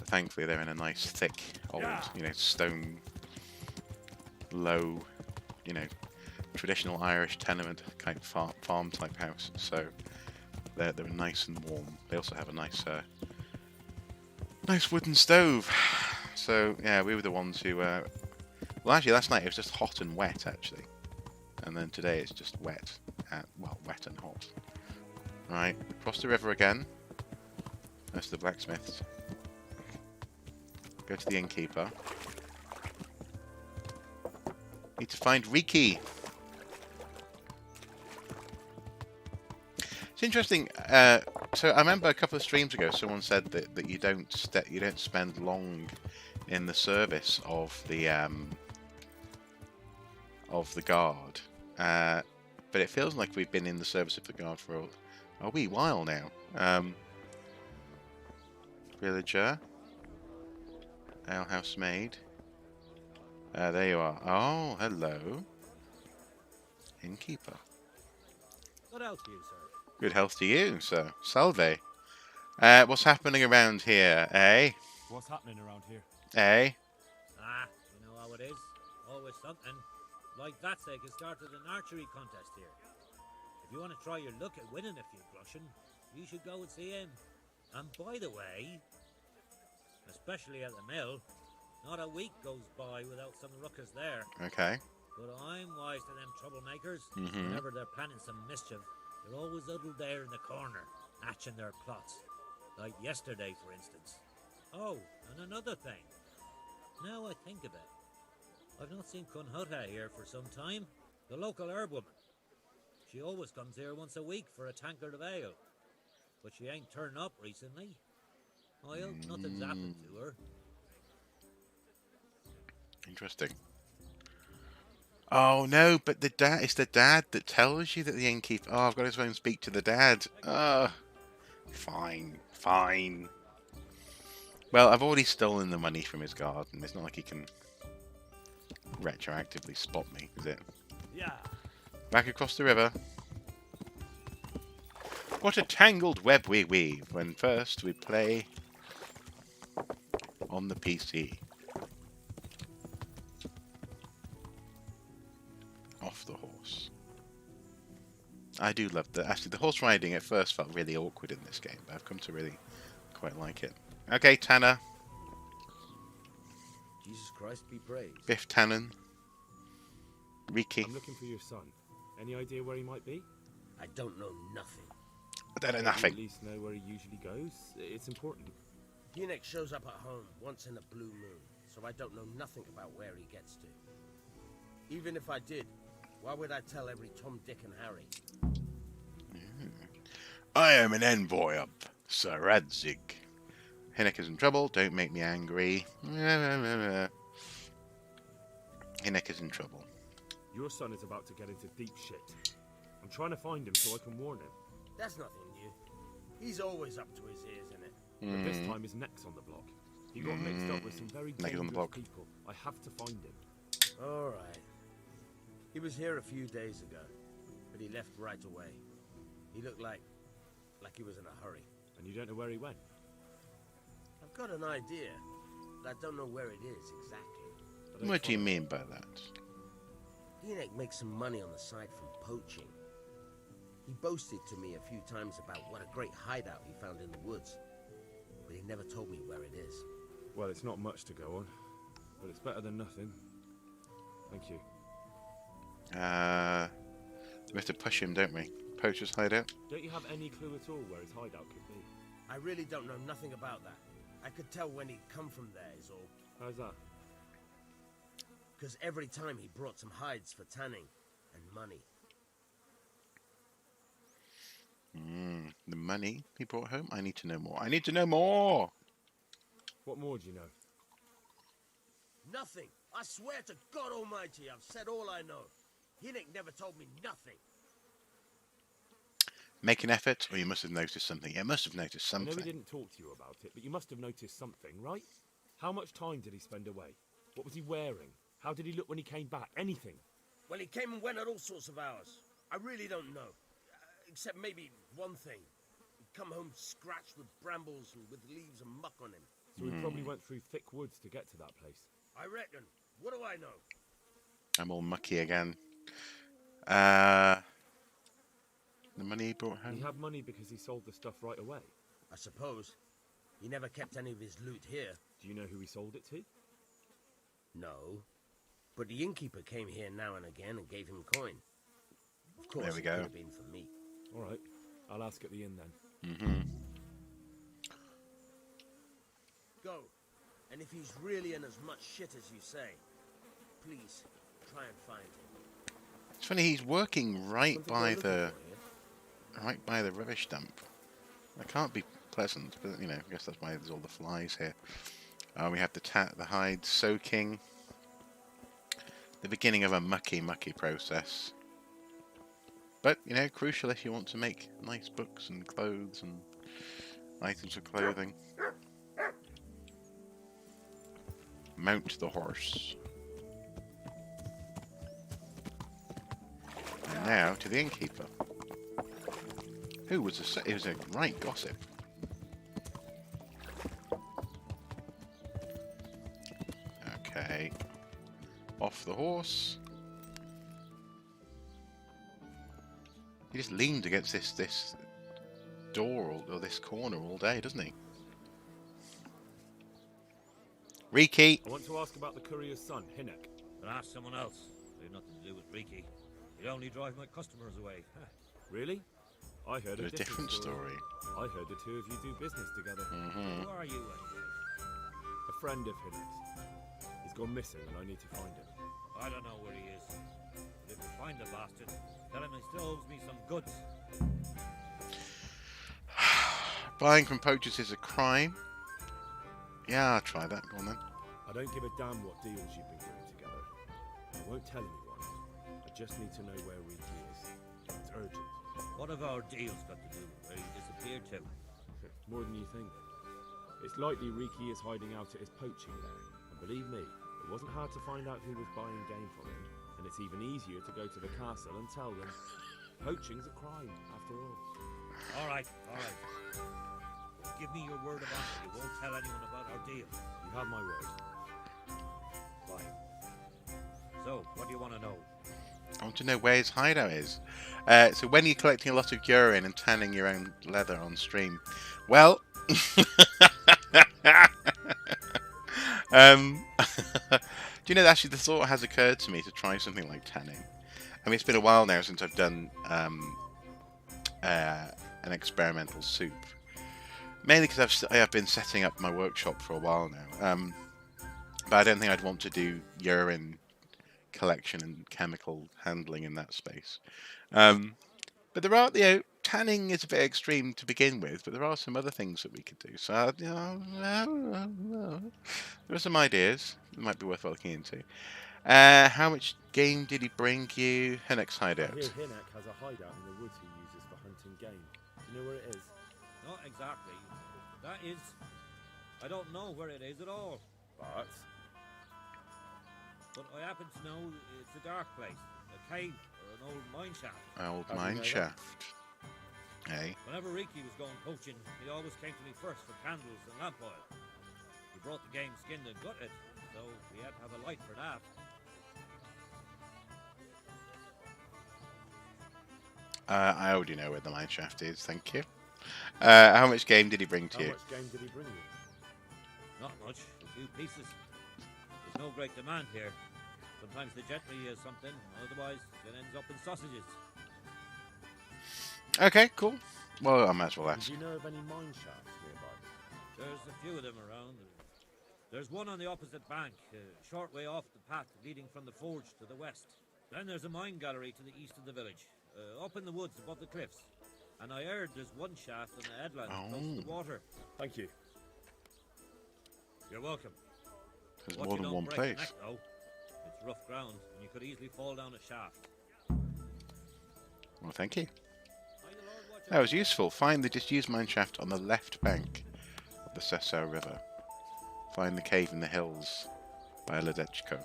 thankfully, they're in a nice, thick, old, stone, low, traditional Irish tenement kind of farm type house. So they're nice and warm. They also have a nice wooden stove. So yeah, we were the ones who. Well, actually, last night it was just hot and wet, actually, and then today it's just wet, wet and hot. All right, cross the river again. That's the blacksmiths. Go to the innkeeper. Need to find Riki. It's interesting. So I remember a couple of streams ago, someone said that you don't spend long in the service of the guard, but it feels like we've been in the service of the guard for a wee while now. Villager, alehouse maid. There you are. Oh, hello, innkeeper. Good health to you, sir. Good health to you, sir. Salve. What's happening around here, eh? What's happening around here? Eh? Ah, you know how it is. Always something. Like that sake has started an archery contest here. If you want to try your luck at winning a few groschen, you should go and see him. And by the way, especially at the mill, not a week goes by without some ruckus there. Okay. But I'm wise to them troublemakers. Mm-hmm. Whenever they're planning some mischief, they're always huddled there in the corner, hatching their plots. Like yesterday, for instance. Oh, and another thing. Now I think of it, I've not seen Cunhutta here for some time. The local herb woman. She always comes here once a week for a tankard of ale. But she ain't turned up recently. I hope nothing's happened to her. Interesting. Oh no, but it's the dad that tells you that the innkeeper... Oh, I've got to go and speak to the dad. Fine. Well, I've already stolen the money from his garden. It's not like he can retroactively spot me, is it? Yeah. Back across the river. What a tangled web we weave when first we play on the PC. Off the horse. I do love that. Actually, the horse riding at first felt really awkward in this game, but I've come to really quite like it. Okay, Tanner. Jesus Christ be praised. Biff Tannen. Riki. I'm looking for your son. Any idea where he might be? I don't know nothing. I don't know You nothing. at least know where he usually goes. It's important. Eunuch shows up at home once in a blue moon, so I don't know nothing about where he gets to. Even if I did, why would I tell every Tom, Dick and Harry? I am an envoy of Sir Radzig. Hinnock is in trouble. Don't make me angry. Hinnock is in trouble. Your son is about to get into deep shit. I'm trying to find him so I can warn him. That's nothing new. He's always up to his ears in it. But this time his neck's on the block. He got mixed up with some very Neck is on the dangerous block. people. I have to find him. All right. He was here a few days ago, but he left right away. He looked like he was in a hurry. And you don't know where he went? I've got an idea, but I don't know where it is exactly. What do you mean by that? Eunuch makes some money on the side from poaching. He boasted to me a few times about what a great hideout he found in the woods, but he never told me where it is. Well, it's not much to go on, but it's better than nothing. Thank you. We have to push him, don't we? Poacher's hideout. Don't you have any clue at all where his hideout could be? I really don't know nothing about that. I could tell when he'd come from there is all. How's that? Because every time he brought some hides for tanning and money. The money he brought home? I need to know more. I need to know more! What more do you know? Nothing. I swear to God Almighty, I've said all I know. Hinnick never told me nothing. Make an effort, or you must have noticed something. You must have noticed I something. know he didn't talk to you about it, but you must have noticed something, right? How much time did he spend away? What was he wearing? How did he look when he came back? Anything? Well, he came and went at all sorts of hours. I really don't know. Except maybe one thing. He'd come home scratched with brambles and with leaves and muck on him. So he probably went through thick woods to get to that place. I reckon. What do I know? I'm all mucky again. The money he brought home? He had money because he sold the stuff right away. I suppose. He never kept any of his loot here. Do you know who he sold it to? No. But the innkeeper came here now and again and gave him coin. Of course, There we it go. could have been for me. All right. I'll ask at the inn then. Go. And if he's really in as much shit as you say, please, try and find him. It's funny, he's working right Something by you're looking the for here? right by the rubbish dump. That can't be pleasant, but you know, I guess that's why there's all the flies here. We have the hide soaking. The beginning of a mucky process. But, you know, crucial if you want to make nice books and clothes and items of clothing. Mount the horse. And now to the innkeeper. Who was he was a right gossip. Okay. Off the horse. He just leaned against this door or this corner all day, doesn't he? Riki! I want to ask about the courier's son, Hinnick. But ask someone else. They have nothing to do with Riki. He'd only drive my customers away. Really? I heard A different story. I heard the two of you do business together. Who are you, anyway? A friend of Hinnick's. He's gone missing and I need to find him. I don't know where he is. But if you find the bastard, tell him he still owes me some goods. Buying from poachers is a crime. Yeah, I'll try that. Go on then. I don't give a damn what deals you've been doing together. I won't tell anyone. I just need to know where Riki is. It's urgent. What have our deals got to do with where he disappeared to? More than you think. It's likely Riki is hiding out at his poaching lair. And believe me, it wasn't hard to find out who was buying game from him. And it's even easier to go to the castle and tell them. Poaching's a crime, after all. All right. Give me your word of honor. You won't tell anyone about our deal. You have my word. Fine. So, what do you want to know? I want to know where his hideout is. So when you're collecting a lot of urine and tanning your own leather on stream, well, do you know, actually the thought has occurred to me to try something like tanning. I mean, it's been a while now since I've done an experimental soup. Mainly because I have been setting up my workshop for a while now. But I don't think I'd want to do urine collection and chemical handling in that space. But there are, you know, tanning is a bit extreme to begin with, but there are some other things that we could do. So, you know, there are some ideas that might be worth looking into. How much game did he bring you? Hinnick's hideout. I hear Hinnick has a hideout in the woods he uses for hunting game. Do you know where it is? Not exactly. That is... I don't know where it is at all. But I happen to know it's a dark place. A cave or an old mine shaft. Old How do you mine know that? shaft. Hey. Whenever Riki was going poaching, he always came to me first for candles and lamp oil. He brought the game skinned and gutted, so we had to have a light for that. I already know where the mine shaft is, thank you. How much game did he bring to how you? much game did he bring you? Not much, a few pieces. There's no great demand here. Sometimes the gentry has something, otherwise it ends up in sausages. Okay, cool. Well, I might as well And ask. do you know of any mine shafts nearby? There's a few of them around. There's one on the opposite bank, a short way off the path leading from the forge to the west. Then there's a mine gallery to the east of the village, up in the woods above the cliffs. And I heard there's one shaft on the headland close to the water. Thank you. You're welcome. There's Watch more you than don't one break your place. neck, though. It's rough ground, and you could easily fall down a shaft. Well, thank you. May the Lord watch That was useful. Find the disused mine shaft on the left bank of the Sessau River. Find the cave in the hills by Ledechko.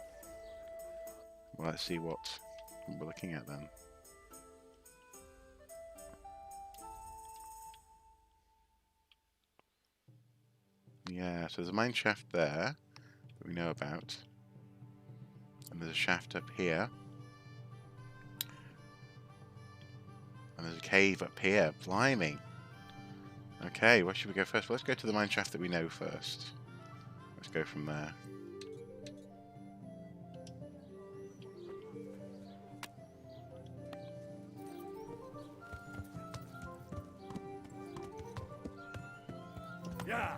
Well, let's see what we're looking at then. Yeah, so there's a mine shaft there that we know about. And there's a shaft up here. And there's a cave up here. Blimey. Okay, where should we go first? Well, let's go to the mine shaft that we know first. Let's go from there. Yeah.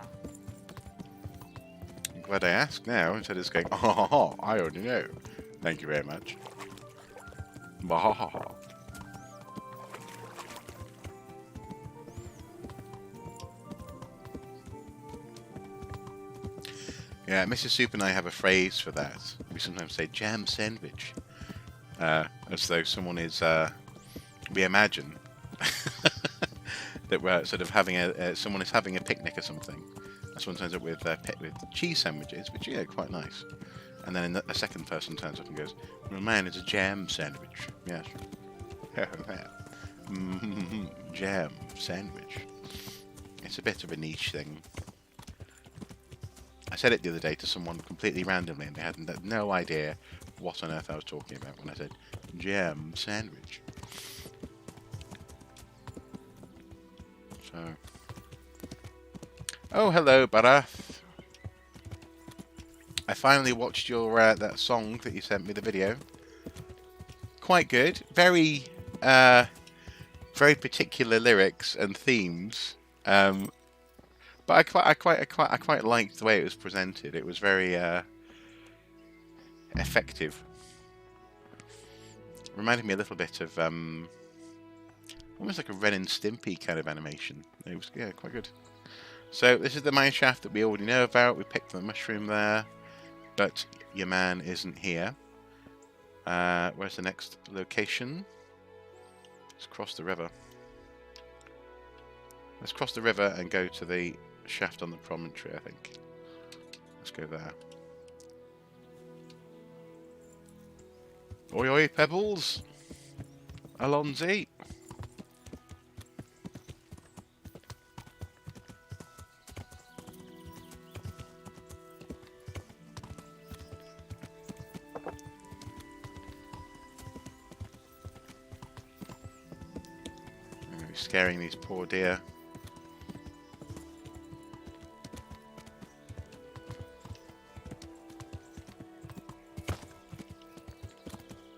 I'm glad I asked now instead of just going, oh, I already know. Thank you very much. Bahaha. Yeah, Mrs. Soup and I have a phrase for that. We sometimes say jam sandwich. As though someone is, we imagine that we're sort of having someone is having a picnic or something. And someone turns up with cheese sandwiches, which yeah, quite nice. And then a second person turns up and goes, well, man, it's a jam sandwich. Yes. Jam sandwich. It's a bit of a niche thing. I said it the other day to someone completely randomly, and they had no idea what on earth I was talking about when I said jam sandwich. So, oh hello, Barath. I finally watched your that song that you sent me the video. Quite good. Very, very particular lyrics and themes. But I quite liked the way it was presented. It was very effective. Reminded me a little bit of almost like a Ren and Stimpy kind of animation. It was quite good. So this is the mine shaft that we already know about. We picked the mushroom there, but your man isn't here. Where's the next location? Let's cross the river. Let's cross the river and go to the shaft on the promontory, I think. Let's go there. Oi oi, Pebbles! Alonzi! Scaring these poor deer.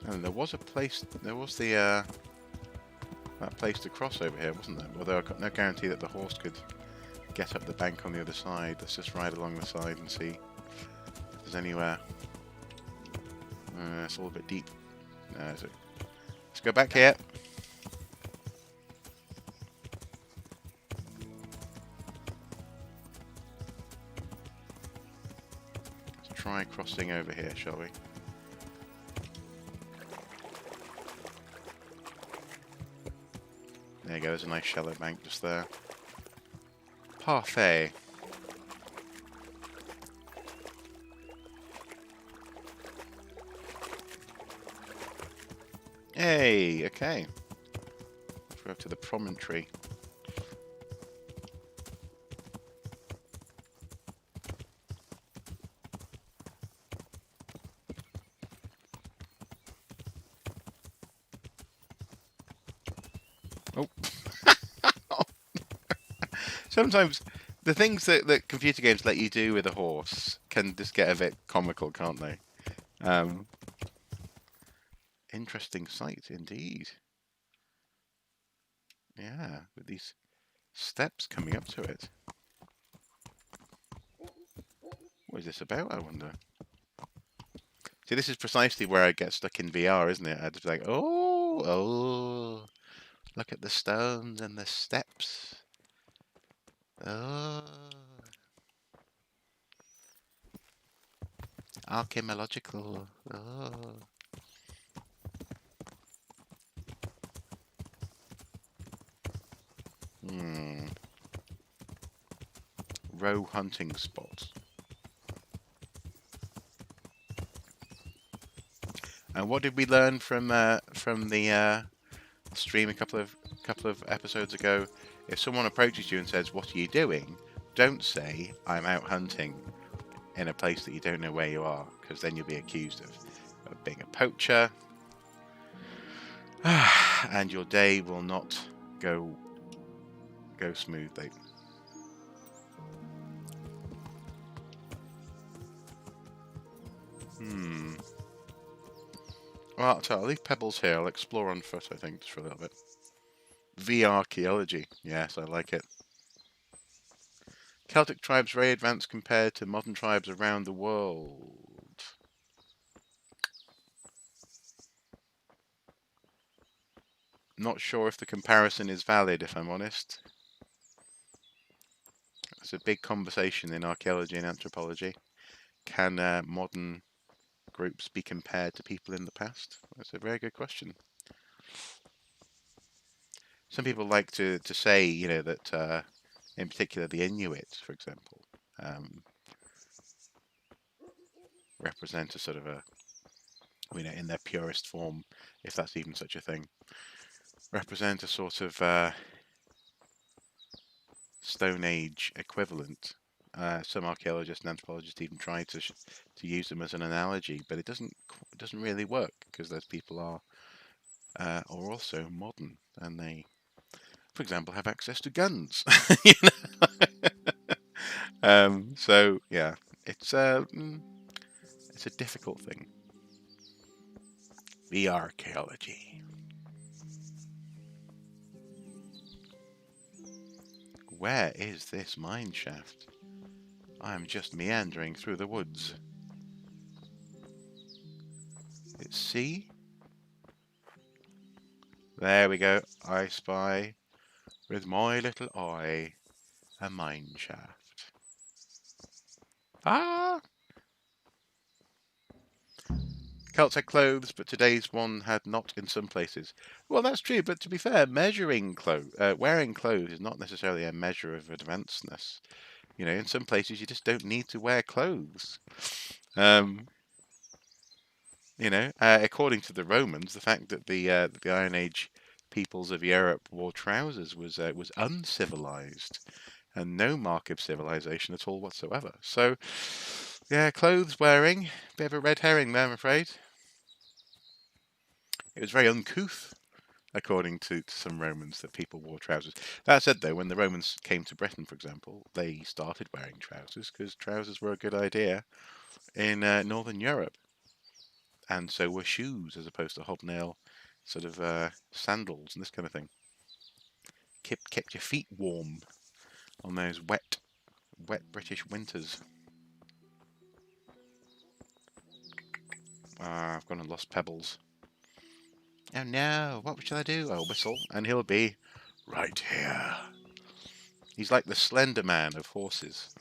And there was a place, there was the that place to cross over here, wasn't there? Although I've got no guarantee that the horse could get up the bank on the other side. Let's just ride along the side and see if there's anywhere. It's all a bit deep. Let's go back here. Let's try crossing over here, shall we? There you go, there's a nice shallow bank just there. Parfait. Hey, okay. Let's go up to the promontory. Oh. Sometimes the things that computer games let you do with a horse can just get a bit comical, can't they? Interesting sight indeed. Yeah, with these steps coming up to it. What is this about, I wonder? See, this is precisely where I get stuck in VR, isn't it? I'd just be like, oh, look at the stones and the steps. Oh, archaeological. Oh. Hmm. Row hunting spot. And what did we learn from the stream a couple of episodes ago? If someone approaches you and says, "What are you doing?" don't say, "I'm out hunting," in a place that you don't know where you are, because then you'll be accused of being a poacher, and your day will not go smoothly. Well, I'll leave pebbles here. I'll explore on foot, I think, just for a little bit. VR archaeology. Yes, I like it. Celtic tribes very advanced compared to modern tribes around the world. Not sure if the comparison is valid, if I'm honest. It's a big conversation in archaeology and anthropology. Can modern groups be compared to people in the past? That's a very good question. Some people like to say, that in particular the Inuit, for example, represent a sort of in their purest form, if that's even such a thing, represent a sort of Stone Age equivalent. Some archaeologists and anthropologists even try to use them as an analogy, but it doesn't really work, because those people are also modern, and they, for example, have access to guns. So yeah, it's a difficult thing. The archaeology. Where is this mine shaft? I am just meandering through the woods. It's C. There we go. I spy with my little eye a mine shaft. Ah! Celts had clothes, but today's one had not in some places. Well, that's true, but to be fair, wearing clothes is not necessarily a measure of advancedness. In some places you just don't need to wear clothes. According to the Romans, the fact that the Iron Age peoples of Europe wore trousers was uncivilized, and no mark of civilization at all whatsoever. So, yeah, clothes wearing, bit of a red herring there, I'm afraid. It was very uncouth, according to some Romans, that people wore trousers. That said, though, when the Romans came to Britain, for example, they started wearing trousers because trousers were a good idea in Northern Europe. And so were shoes, as opposed to hobnail sort of sandals and this kind of thing. Kept your feet warm on those wet British winters. I've gone and lost pebbles. Oh no, what shall I do? I'll whistle, and he'll be right here. He's like the Slender Man of horses.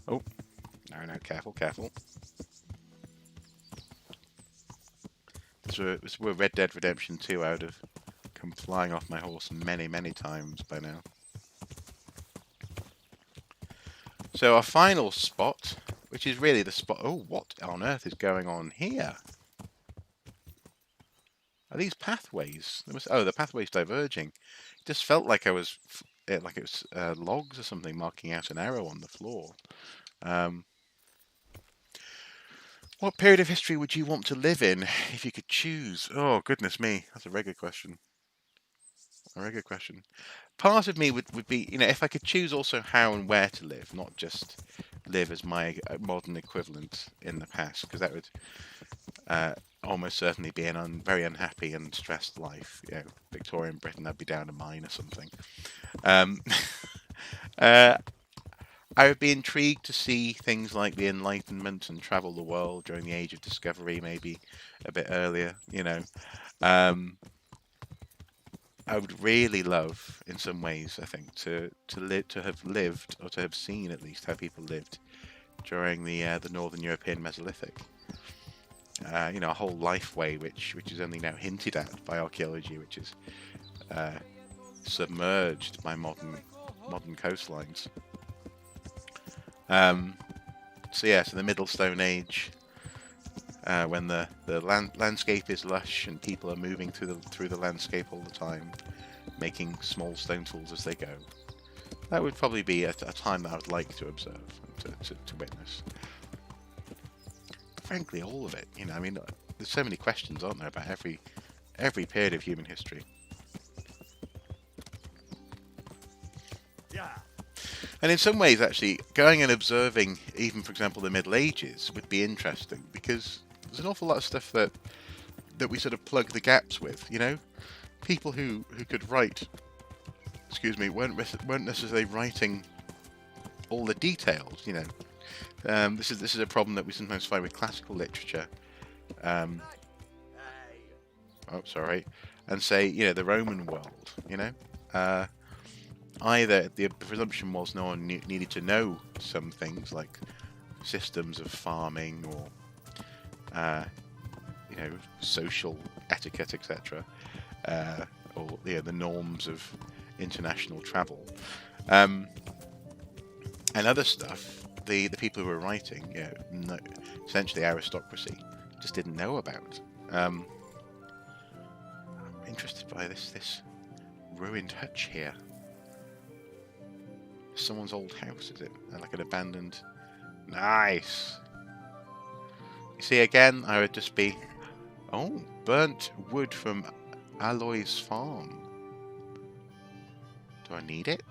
Oh, no, careful. This were Red Dead Redemption 2. I would have come flying off my horse many, many times by now. So our final spot, which is really the spot... Oh, what on earth is going on here? Are these pathways? The pathway's diverging. It just felt like it was logs or something marking out an arrow on the floor. What period of history would you want to live in if you could choose? Oh, goodness me. That's a very good question. A very good question. Part of me would be, if I could choose also how and where to live, not just live as my modern equivalent in the past, because that would almost certainly be an very unhappy and stressed life. Victorian Britain, I'd be down a mine or something. Um, uh, I would be intrigued to see things like the Enlightenment and travel the world during the Age of Discovery, maybe a bit earlier. Um, I would really love, in some ways, I think, to have lived, or to have seen at least how people lived during the Northern European Mesolithic. A whole life way which is only now hinted at by archaeology, which is submerged by modern coastlines. So the Middle Stone Age, when the landscape is lush and people are moving through the landscape all the time, making small stone tools as they go. That would probably be a time that I would like to observe and to witness. Frankly, all of it. There's so many questions, aren't there, about every period of human history. Yeah. And in some ways, actually, going and observing, even for example, the Middle Ages would be interesting, because there's an awful lot of stuff that we sort of plug the gaps with. People who could write, weren't necessarily writing all the details. This is a problem that we sometimes find with classical literature. And say the Roman world. Either the presumption was no one needed to know some things like systems of farming or social etiquette, etc., or the norms of international travel, and other stuff. The people who were writing, essentially aristocracy, just didn't know about. I'm interested by this ruined hutch here. Someone's old house, is it? Like an abandoned... Nice! You see, again, I would just be... Oh, burnt wood from Aloy's farm. Do I need it?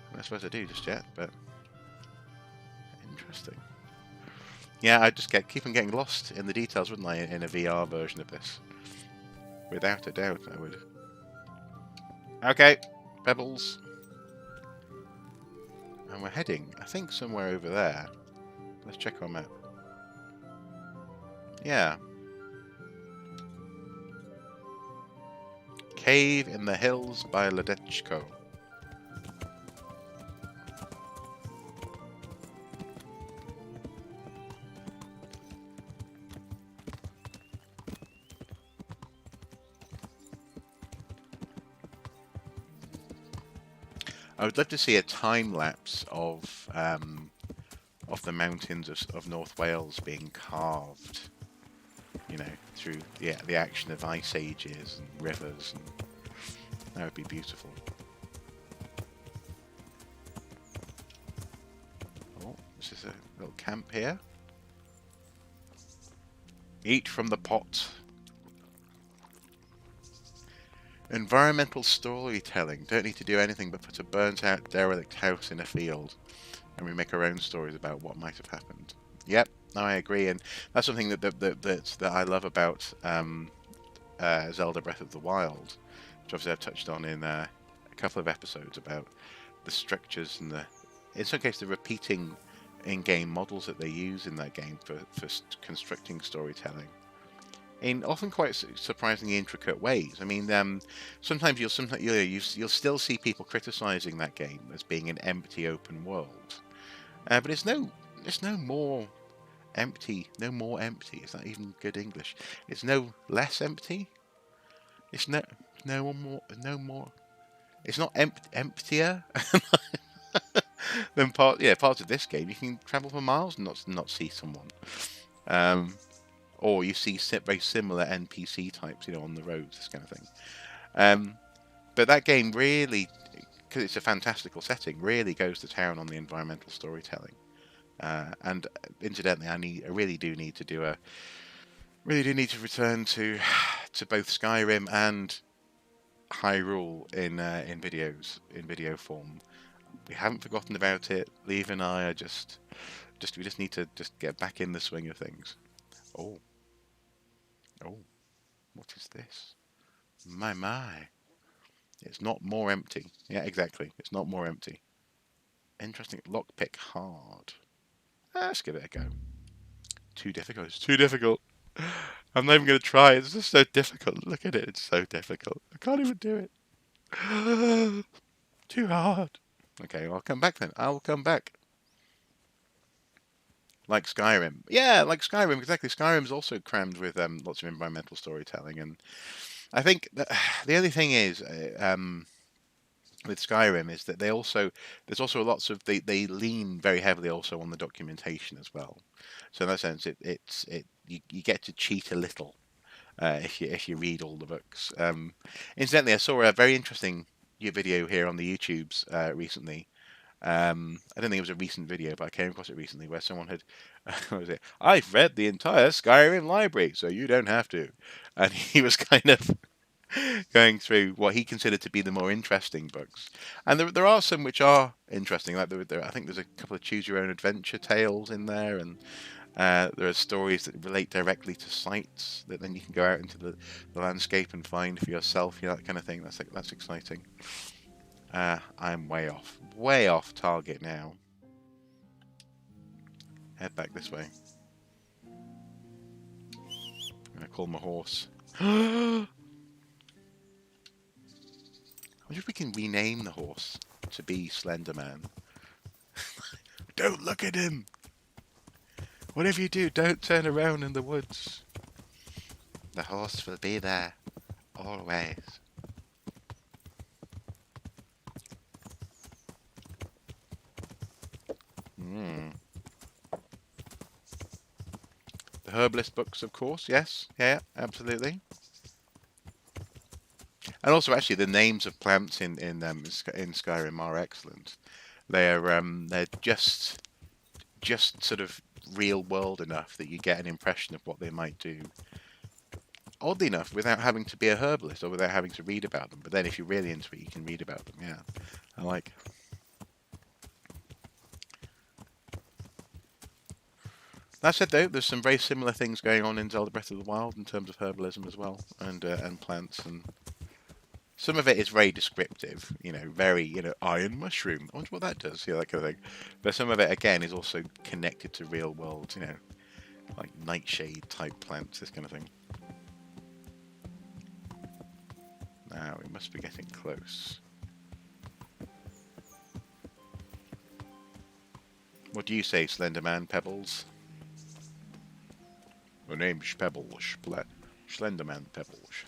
I'm not supposed to do just yet, but... Interesting. Yeah, I'd just keep on getting lost in the details, wouldn't I, in a VR version of this? Without a doubt, I would. Okay, pebbles. And we're heading, I think, somewhere over there. Let's check our map. Yeah. Cave in the hills by Ladechko. I would love to see a time lapse of the mountains of North Wales being carved, through the action of ice ages and rivers, and that would be beautiful. Oh, this is a little camp here. Eat from the pot. Environmental storytelling. Don't need to do anything but put a burnt out derelict house in a field, and we make our own stories about what might have happened. Yep, no, I agree, and that's something that I love about Zelda Breath of the Wild, which obviously I've touched on in a couple of episodes about the structures and in some cases, the repeating in-game models that they use in that game for constructing storytelling. In often quite surprisingly intricate ways. I mean, sometimes you'll still see people criticizing that game as being an empty open world, but it's no more empty. No more empty. Is that even good English? It's no less empty. It's no more. It's not emptier than parts of this game. You can travel for miles and not see someone. Or you see very similar NPC types, on the roads, this kind of thing. But that game really, because it's a fantastical setting, really goes to town on the environmental storytelling. And incidentally, I really do need to return to both Skyrim and Hyrule in video form. We haven't forgotten about it. Leave and I are we just need to just get back in the swing of things. Oh, oh, what is this? My. It's not more empty. Yeah, exactly. It's not more empty. Interesting. Lockpick hard. Let's give it a go. Too difficult. It's too difficult. I'm not even going to try. It's just so difficult. Look at it. It's so difficult. I can't even do it. Too hard. Okay, well, I'll come back then. I'll come back. Like Skyrim. Yeah, like Skyrim. Exactly. Skyrim's also crammed with lots of environmental storytelling. And I think the only thing is with Skyrim is that there's also lots of they lean very heavily also on the documentation as well. So in that sense, you get to cheat a little if you read all the books. Incidentally, I saw a very interesting video here on the YouTubes recently. I don't think it was a recent video, but I came across it recently where someone had, what was it? I've read the entire Skyrim library, so you don't have to. And he was kind of going through what he considered to be the more interesting books. And there are some which are interesting. Like I think there's a couple of choose your own adventure tales in there, and there are stories that relate directly to sites that then you can go out into the landscape and find for yourself, that kind of thing. That's exciting. I'm way off target now. Head back this way. I'm gonna call my horse. I wonder if we can rename the horse to be Slenderman. Don't look at him! Whatever you do, don't turn around in the woods. The horse will be there, always. The herbalist books, of course, yes. Yeah, absolutely. And also, actually, the names of plants in Skyrim are excellent. They're just sort of real world enough that you get an impression of what they might do. Oddly enough, without having to be a herbalist or without having to read about them. But then, if you're really into it, you can read about them. Yeah, I like. That said, though, there's some very similar things going on in Zelda Breath of the Wild in terms of herbalism as well, and plants, and some of it is very descriptive, very, iron mushroom. I wonder what that does, that kind of thing. But some of it, again, is also connected to real world, like nightshade type plants, this kind of thing. Now, we must be getting close. What do you say, Slenderman Pebbles? My name's Pebbles, Slenderman Pebbles.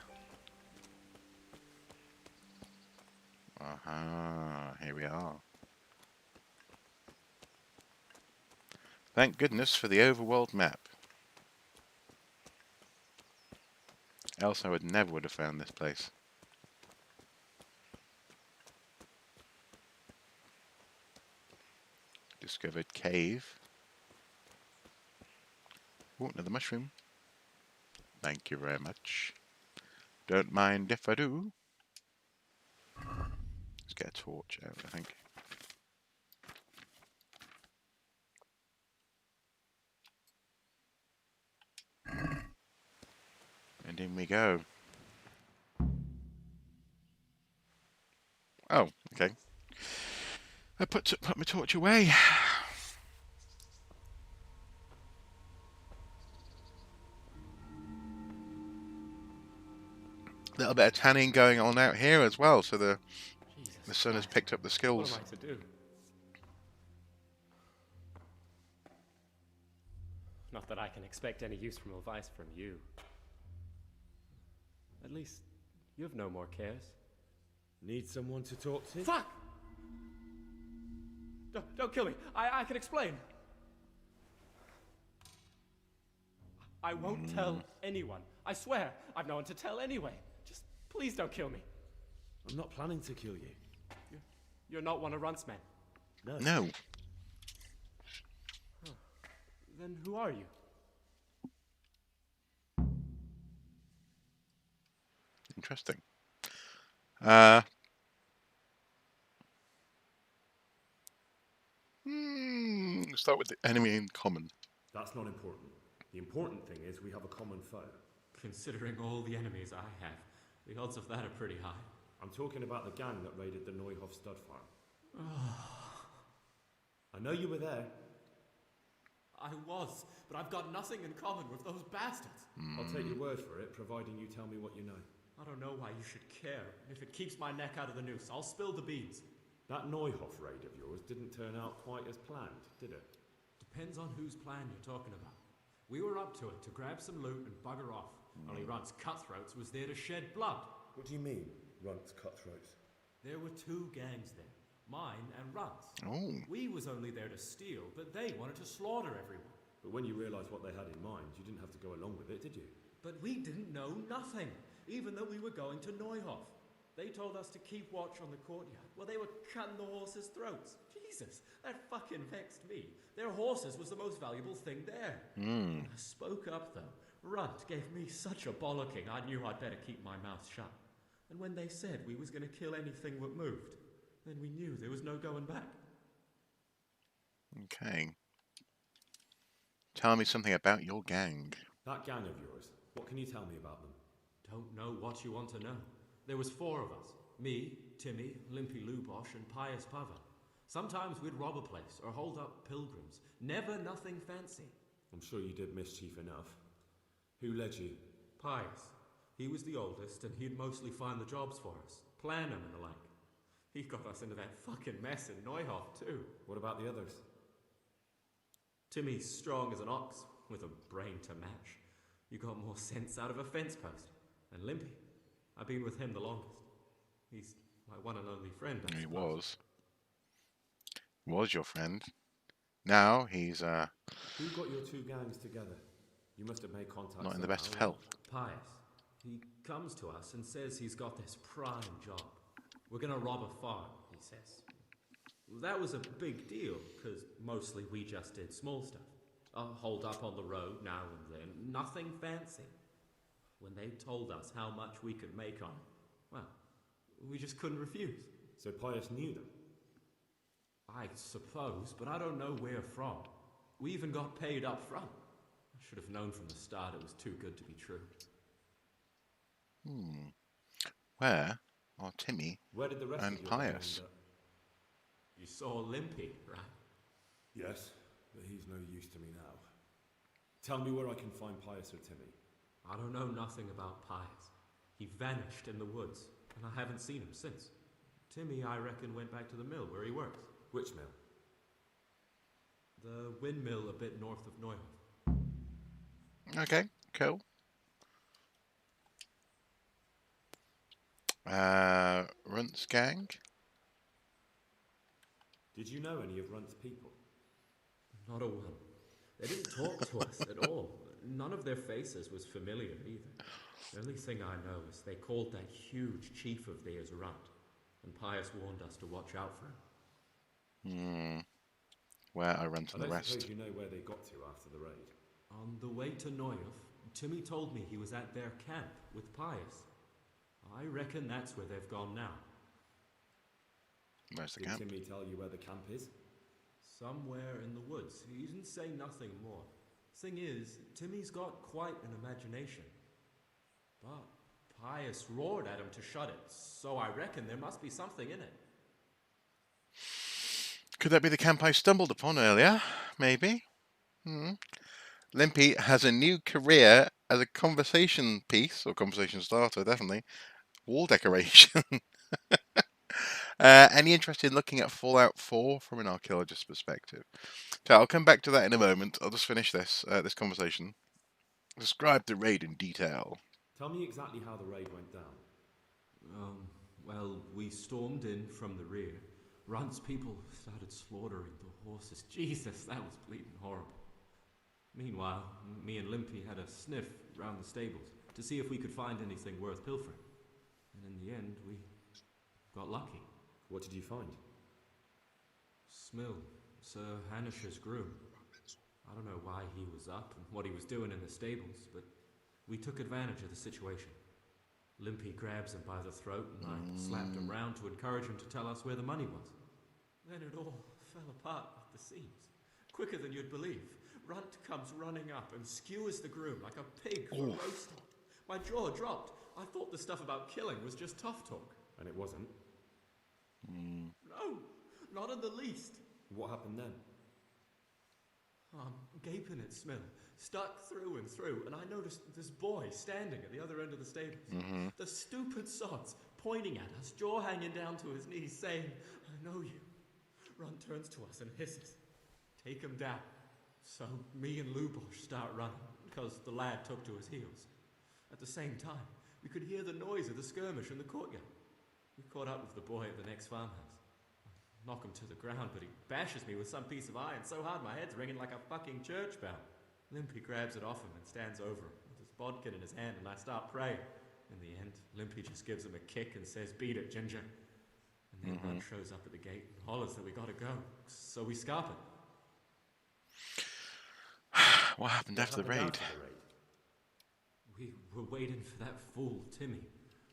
Aha, here we are. Thank goodness for the overworld map. Else I never would have found this place. Discovered cave. Oh, another mushroom. Thank you very much. Don't mind if I do. Let's get a torch out, I think. And in we go. Oh, okay. I put my torch away. A little bit of tanning going on out here as well, so the sun has picked up the skills. What am I to do? Not that I can expect any useful advice from you. At least, you've no more cares. Need someone to talk to? Fuck! Don't kill me. I can explain. I won't tell anyone. I swear, I've no one to tell anyway. Just please don't kill me. I'm not planning to kill you. You're not one of Runt's men? No. Huh. Then who are you? Interesting. Uh, start with the enemy in common. That's not important. The important thing is we have a common foe. Considering all the enemies I have, the odds of that are pretty high. I'm talking about the gang that raided the Neuhof stud farm. I know you were there. I was, but I've got nothing in common with those bastards. I'll take your word for it, providing you tell me what you know. I don't know why you should care. If it keeps my neck out of the noose, I'll spill the beans. That Neuhof raid of yours didn't turn out quite as planned, did it? Depends on whose plan you're talking about. We were up to it to grab some loot and bugger off. Only Runt's cutthroats was there to shed blood. What do you mean, Runt's cutthroats? There were two gangs there, mine and Runt's. Oh. We was only there to steal, but they wanted to slaughter everyone. But when you realised what they had in mind, you didn't have to go along with it, did you? But we didn't know nothing, even though we were going to Neuhof. They told us to keep watch on the courtyard while they were cutting the horses' throats. Jesus, that fucking vexed me. Their horses was the most valuable thing there. I spoke up, though. Runt gave me such a bollocking, I knew I'd better keep my mouth shut. And when they said we was going to kill anything that moved, then we knew there was no going back. Okay. Tell me something about your gang. That gang of yours, what can you tell me about them? Don't know what you want to know. There was 4 of us. Me, Timmy, Limpy Lubosh, and Pius Pava. Sometimes we'd rob a place or hold up pilgrims. Never nothing fancy. I'm sure you did mischief enough. Who led you? Pius. He was the oldest, and he'd mostly find the jobs for us. Plan them and the like. He got us into that fucking mess in Neuhof, too. What about the others? Timmy's strong as an ox, with a brain to match. You got more sense out of a fence post. And Limpy, I've been with him the longest. He's my one and only friend, I He suppose. Was your friend. Now he's Who got your 2 gangs together? You must have made contact. not in the best of somehow. health. Pius. He comes to us and says he's got this prime job. We're gonna rob a farm, he says. That was a big deal, because mostly we just did small stuff. Hold up on the road now and then, nothing fancy. When they told us how much we could make on it, well, we just couldn't refuse. So Pius knew them? I suppose, but I don't know where from. We even got paid up front. I should have known from the start it was too good to be true. Where are Timmy Where did the rest and of your gang Pius? end up? You saw Limpy, right? Yes, but he's no use to me now. Tell me where I can find Pius or Timmy. I don't know nothing about Pius. He vanished in the woods, and I haven't seen him since. Timmy, I reckon, went back to the mill where he works. Which mill? The windmill a bit north of Neuhof. Okay, cool. Runt's gang? Did you know any of Runt's people? Not a one. They didn't talk to us at all. None of their faces was familiar either. The only thing I know is they called that huge chief of theirs Runt, and Pius warned us to watch out for him. Where are Runt I and the don't rest? suppose you know where they got to after the raid. On the way to Neuhof, Timmy told me he was at their camp with Pius. I reckon that's where they've gone now. Where's the Did camp? Timmy tell you where the camp is? Somewhere in the woods. He didn't say nothing more. Thing is, Timmy's got quite an imagination. But Pius roared at him to shut it, so I reckon there must be something in it. Could that be the camp I stumbled upon earlier? Maybe. Limpy has a new career as a conversation piece, or conversation starter, definitely. Wall decoration. Any interest in looking at Fallout 4 from an archaeologist's perspective? So I'll come back to that in a moment. I'll just finish this this conversation. Describe the raid in detail. Tell me exactly how the raid went down. Well, we stormed in from the rear. Runt's people started slaughtering the horses. Jesus, that was bleeding horrible. Meanwhile, me and Limpy had a sniff round the stables to see if we could find anything worth pilfering. And in the end, we got lucky. What did you find? Smill, Sir Hanish's groom. I don't know why he was up and what he was doing in the stables, but we took advantage of the situation. Limpy grabs him by the throat, and I slapped him round to encourage him to tell us where the money was. Then it all fell apart at the seams, quicker than you'd believe. Runt comes running up and skewers the groom like a pig for roasting. My jaw dropped. I thought the stuff about killing was just tough talk. And it wasn't. No, not in the least. What happened then? I'm gaping at Smil, stuck through and through, and I noticed this boy standing at the other end of the stables. The stupid sods pointing at us, jaw hanging down to his knees, saying, "I know you." Ron turns to us and hisses, "Take him down." So me and Lubosh start running, because the lad took to his heels. At the same time, we could hear the noise of the skirmish in the courtyard. We caught up with the boy at the next farmhouse. I knock him to the ground, but he bashes me with some piece of iron so hard my head's ringing like a fucking church bell. Limpy grabs it off him and stands over him with his bodkin in his hand, and I start praying. In the end, Limpy just gives him a kick and says, "Beat it, Ginger." And then Bud shows up at the gate and hollers that we gotta go. So we scarp it. What happened after the raid? We were waiting for that fool, Timmy.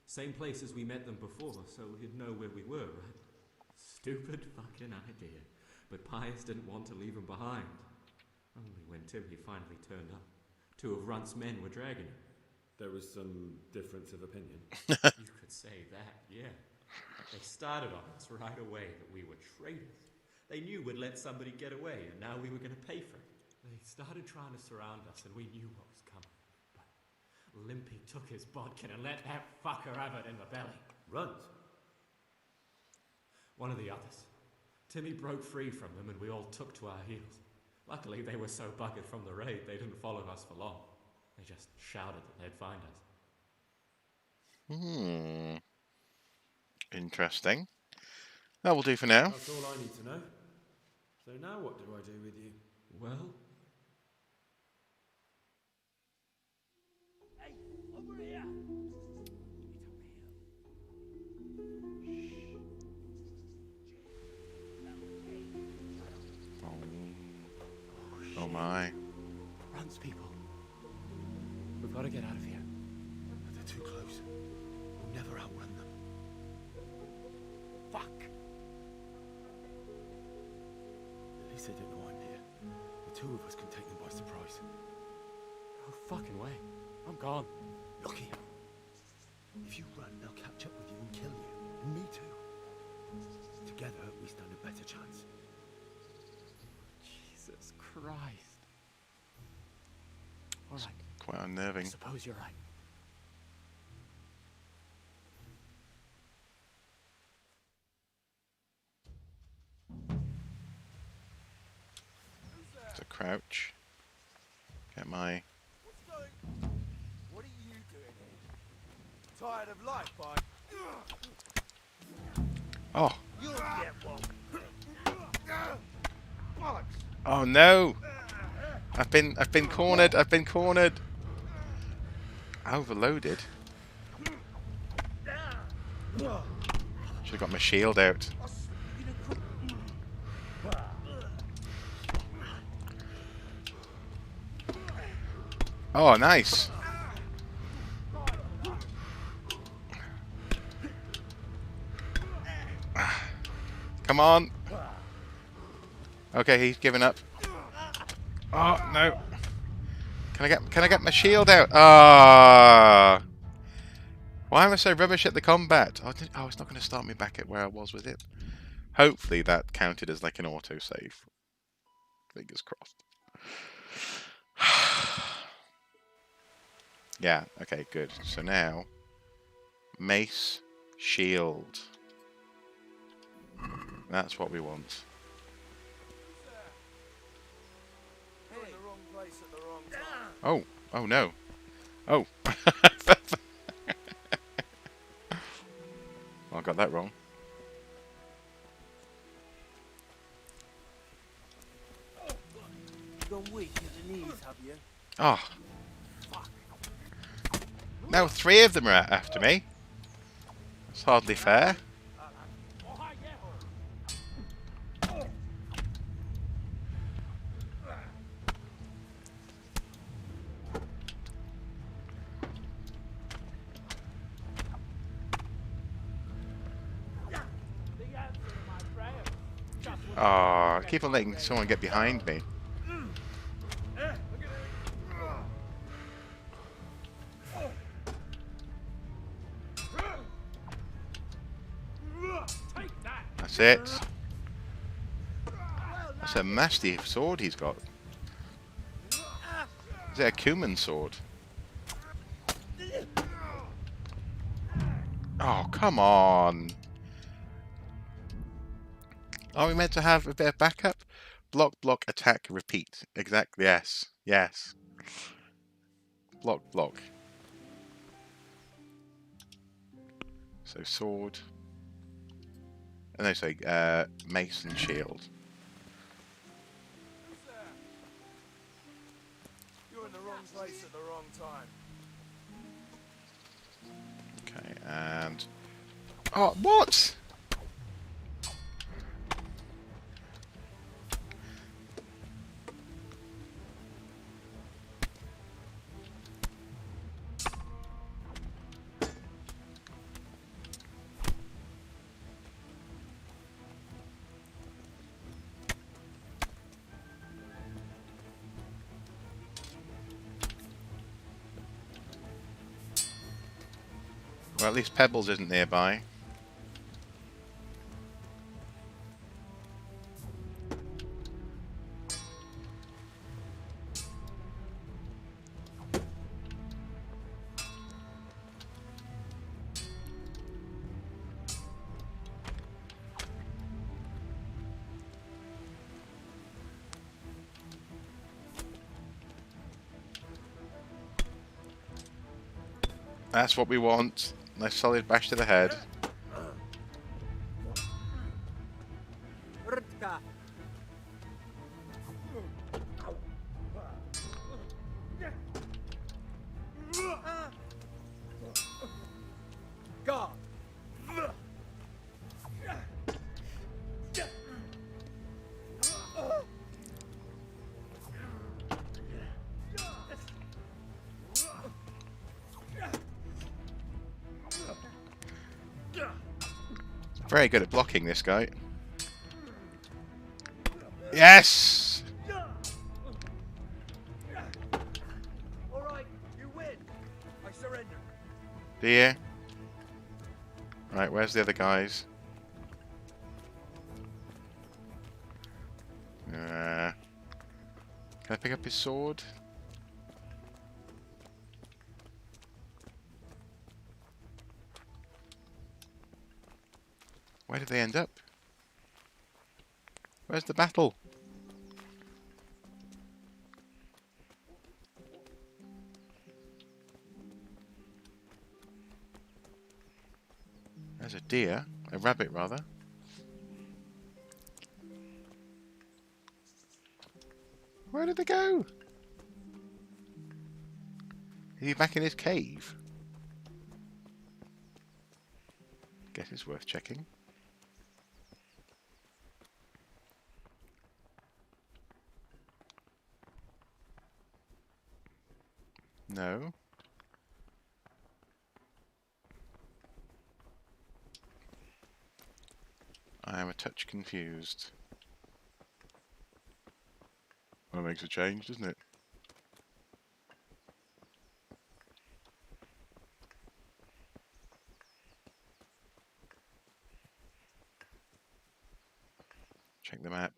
Same place as we met them before, so he'd know where we were, right? Stupid fucking idea. But Pius didn't want to leave him behind. Only when Timmy finally turned up, 2 of Runt's men were dragging him. There was some difference of opinion. You could say that, yeah. They started on us right away that we were traitors. They knew we'd let somebody get away, and now we were going to pay for it. They started trying to surround us, and we knew what was coming. But Limpy took his bodkin and let that fucker have it in the belly. Runt? One of the others. Timmy broke free from them, and we all took to our heels. Luckily, they were so buggered from the raid, they didn't follow us for long. They just shouted that they'd find us. Interesting. That will do for now. That's all I need to know. So now what do I do with you? Well... Hey, over here! Oh my. Runs, people. We've got to get out of here. They're too close. We'll never outrun them. Fuck! At least they don't know I'm here. The 2 of us can take them by surprise. No fucking way. I'm gone. Look here. If you run, they'll catch up with you and kill you. And me too. Together, we stand a better chance. Jesus Christ. All right. Quite unnerving. I suppose you're right. To crouch. Get my... What are you doing here? Tired of life, boy? Oh. You'll get one. Bollocks! Oh no! I've been cornered. I've been cornered. Overloaded. Should have got my shield out. Oh, nice. Come on. Okay, he's given up. Oh no! Can I get my shield out? Ah! Why am I so rubbish at the combat? Oh, it's not going to start me back at where I was with it. Hopefully that counted as like an autosave. Fingers crossed. Yeah. Okay. Good. So now, mace, shield. That's what we want. Oh, oh no. Oh. I got that wrong. Gone weak at the knees, have you? Oh. Now 3 of them are after me. That's hardly fair. Oh, keep on letting someone get behind me. That's it. That's a nasty sword he's got. Is it a Cuman sword? Oh, come on. Are we meant to have a bit of backup? Block, block, attack, repeat. Exactly. Yes. Yes. Block, block. So sword. And no, sorry, mace and shield. Who's there? You're in the wrong place at the wrong time. Okay, and... Oh, what? Well, at least Pebbles isn't nearby. That's what we want. Nice solid bash to the head. God. Very good at blocking, this guy. Yes! All right, you win. I surrender. Do you? Right, where's the other guys? Can I pick up his sword? Where did they end up? Where's the battle? There's a deer. A rabbit, rather. Where did they go? Is he back in his cave? Guess it's worth checking. No. I am a touch confused. Well, that makes a change, doesn't it? Check the map.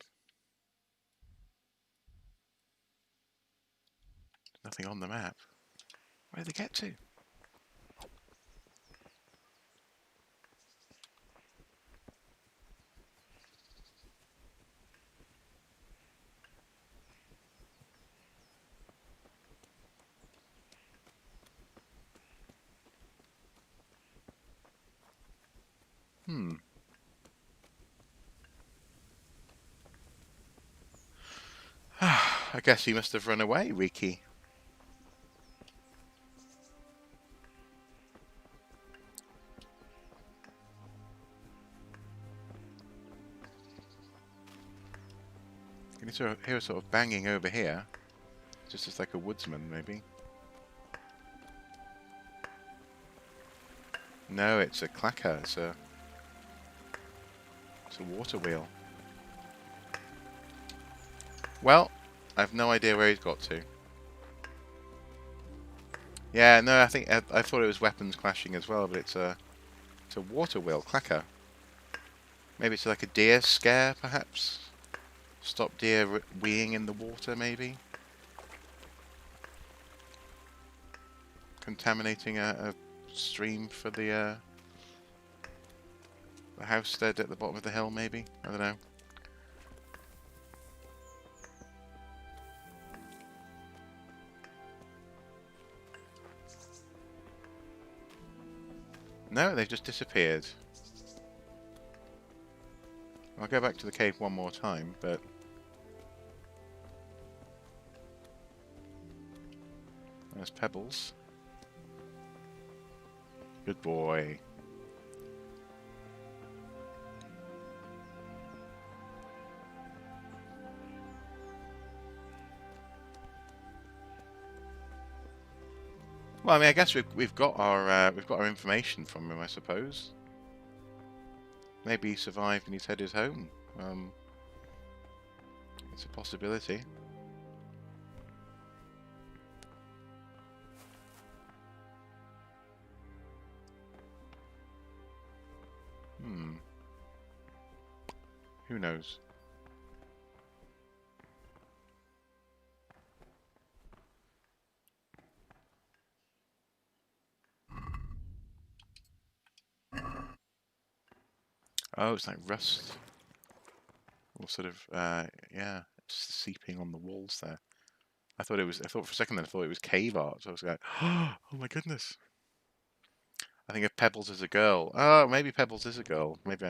Nothing on the map. Where did they get to? I guess he must have run away, Riki. You can sort of hear sort of banging over here. Just as like a woodsman, maybe. No, it's a clacker. It's a water wheel. Well, I've no idea where he's got to. Yeah, no, I thought it was weapons clashing as well, but it's a water wheel clacker. Maybe it's like a deer scare, perhaps. Stop deer weeing in the water, maybe. Contaminating a stream for the housestead at the bottom of the hill, maybe. I don't know. No, they've just disappeared. I'll go back to the cave one more time, but... There's Pebbles. Good boy. Well, I mean, I guess we've got our information from him, I suppose. Maybe he survived and he's headed home. It's a possibility. Who knows? Oh, it's like rust. Or sort of, yeah, seeping on the walls there. I thought for a second then I thought it was cave art. So I was like, oh my goodness. I think if Pebbles is a girl. Oh, maybe Pebbles is a girl. Maybe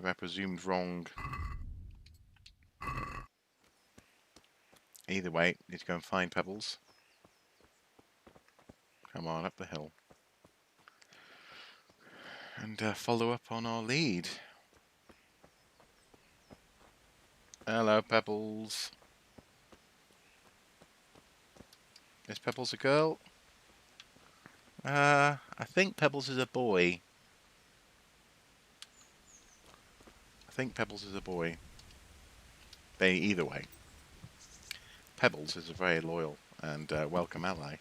I presumed wrong. Either way, need to go and find Pebbles. Come on, up the hill. And follow up on our lead. Hello, Pebbles. Is Pebbles a girl? I think Pebbles is a boy. I think Pebbles is a boy. Either way. Pebbles is a very loyal and welcome ally.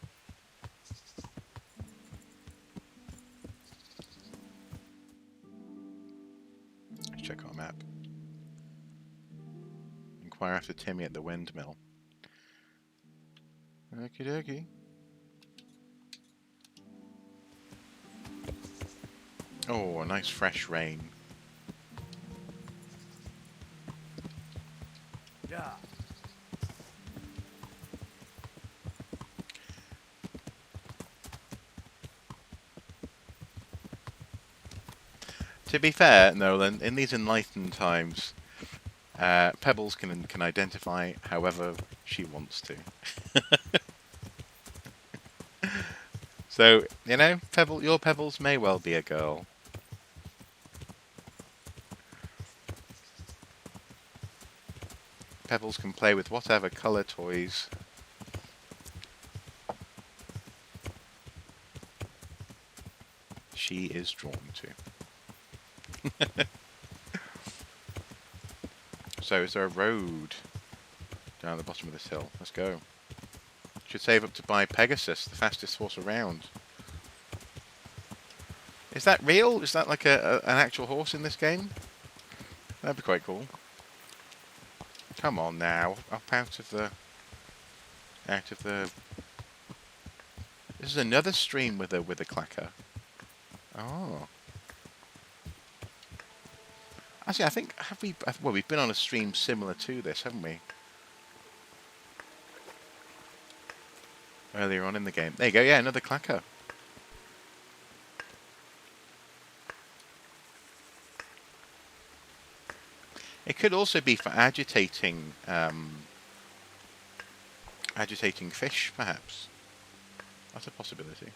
Let's check our map. Inquire after Timmy at the windmill. Okie dokie. Oh, a nice fresh rain. Yeah. To be fair, Nolan, in these enlightened times, Pebbles can identify however she wants to. So, you know, your Pebbles may well be a girl. Pebbles can play with whatever colour toys she is drawn to. So, is there a road down the bottom of this hill? Let's go. Should save up to buy Pegasus, the fastest horse around. Is that real? Is that like an actual horse in this game? That'd be quite cool. Come on now, up out of the... This is another stream with a clacker. Oh. Actually, I think, well, we've been on a stream similar to this, haven't we? Earlier on in the game. There you go, yeah, another clacker. It could also be for agitating fish, perhaps. That's a possibility.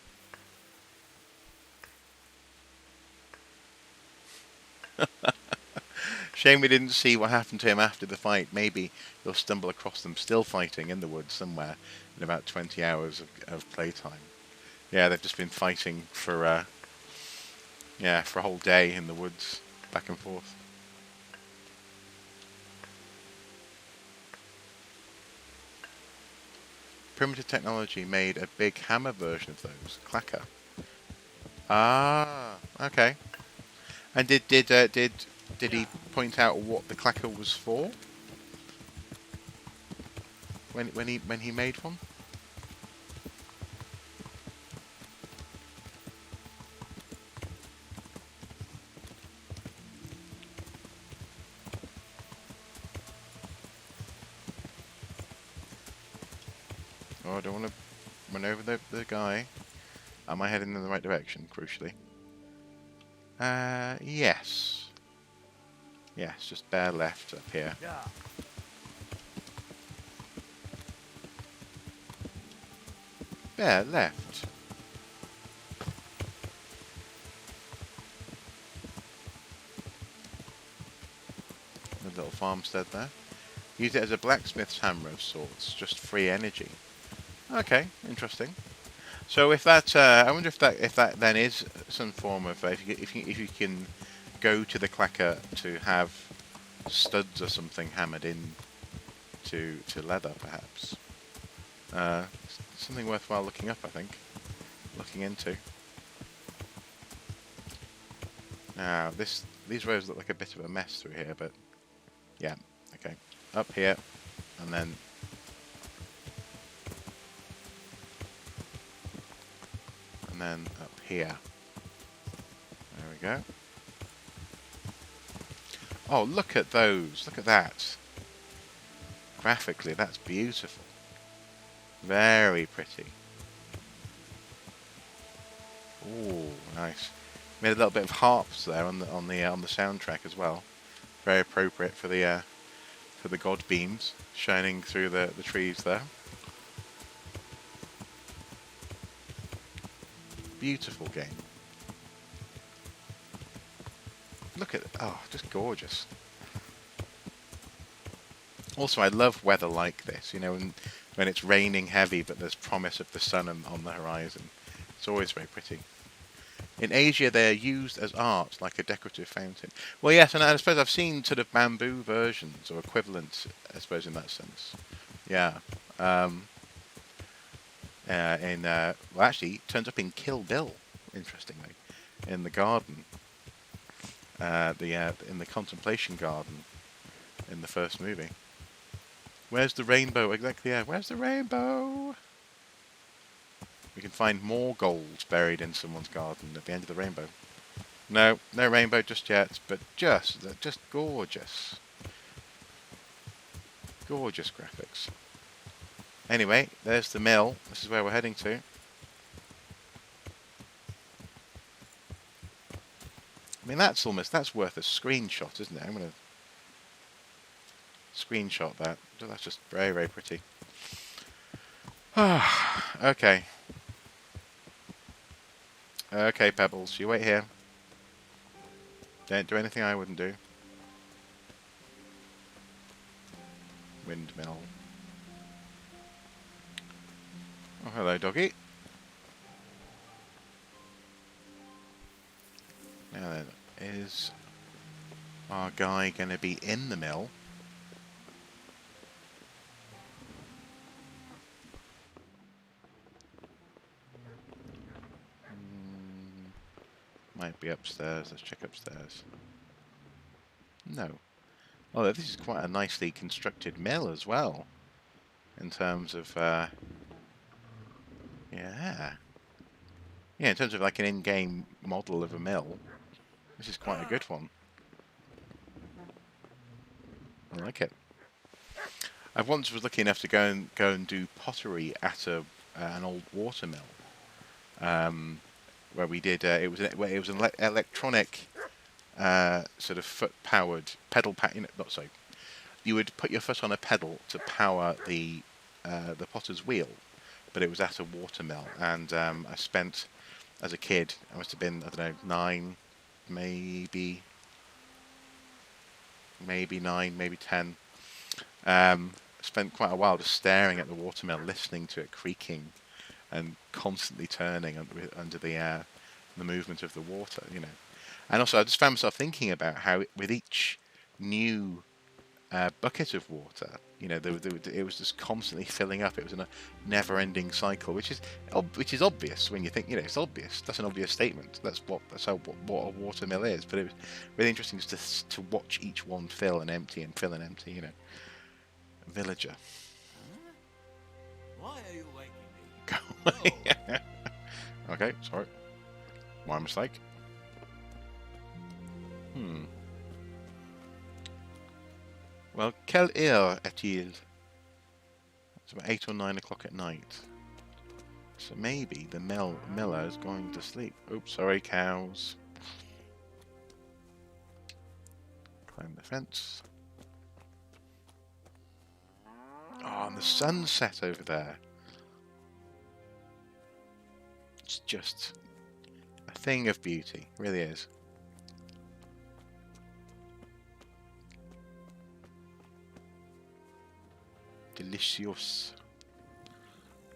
Shame we didn't see what happened to him after the fight. Maybe you'll stumble across them still fighting in the woods somewhere in about 20 hours of playtime. Yeah, they've just been fighting for a whole day in the woods, back and forth. Primitive technology made a big hammer version of those. Clacker. Ah, okay. And did he point out what the clacker was for when he made one? Oh, I don't want to run over the guy. Am I heading in the right direction, crucially? Yes. Yes, just bare left up here. Yeah. Bare left. A little farmstead there. Use it as a blacksmith's hammer of sorts, just free energy. Okay, interesting. So if that, I wonder if that then is some form of if you can go to the clacker to have studs or something hammered in to leather, perhaps. Something worthwhile looking up, I think. Looking into. Now these roads look like a bit of a mess through here, but yeah, okay. Up here, and then up here. There we go. Oh, look at those! Look at that! Graphically, that's beautiful. Very pretty. Ooh, nice. Made a little bit of harps there on the soundtrack as well. Very appropriate for the god beams shining through the trees there. Beautiful game. Look at it. Oh, just gorgeous. Also, I love weather like this, you know, when it's raining heavy but there's promise of the sun on the horizon. It's always very pretty. In Asia, they are used as art, like a decorative fountain. Well, yes, and I suppose I've seen sort of bamboo versions or equivalents, I suppose, in that sense. Yeah. Well, actually, it turns up in Kill Bill, interestingly, in the garden, in the contemplation garden, in the first movie. Where's the rainbow? Exactly. Yeah. Where's the rainbow? We can find more gold buried in someone's garden at the end of the rainbow. No rainbow just yet, but just gorgeous. Gorgeous graphics. Anyway, there's the mill. This is where we're heading to. I mean, that's worth a screenshot, isn't it? I'm going to screenshot that. That's just very, very pretty. Okay. Okay, Pebbles, you wait here. Don't do anything I wouldn't do. Windmill. Oh, hello, doggy. Now then, is our guy going to be in the mill? Might be upstairs. Let's check upstairs. No. Oh, this is quite a nicely constructed mill as well. In terms of, yeah. Yeah, in terms of like an in-game model of a mill, this is quite a good one. I like it. I once was lucky enough to go and do pottery at an old water mill, where we did. It was an electronic sort of foot-powered pedal. Sorry. You would put your foot on a pedal to power the potter's wheel, but it was at a water mill, and I spent, as a kid, I must have been, I don't know, 9, maybe 9, maybe 10. Spent quite a while just staring at the watermill, listening to it creaking and constantly turning under the movement of the water, you know. And also, I just found myself thinking about how with each new bucket of water, You know, it was just constantly filling up. It was in a never-ending cycle, which is obvious when you think. You know, it's obvious. That's an obvious statement. That's how what a watermill is. But it was really interesting just to watch each one fill and empty and fill and empty. You know, villager. Why are you waking me? Go away. Okay, sorry. My mistake. Well, quelle heure est-il? It's about 8 or 9 o'clock at night. So maybe the miller is going to sleep. Oops, sorry, cows. Climb the fence. Oh, and the sunset over there. It's just a thing of beauty. It really is. Delicious.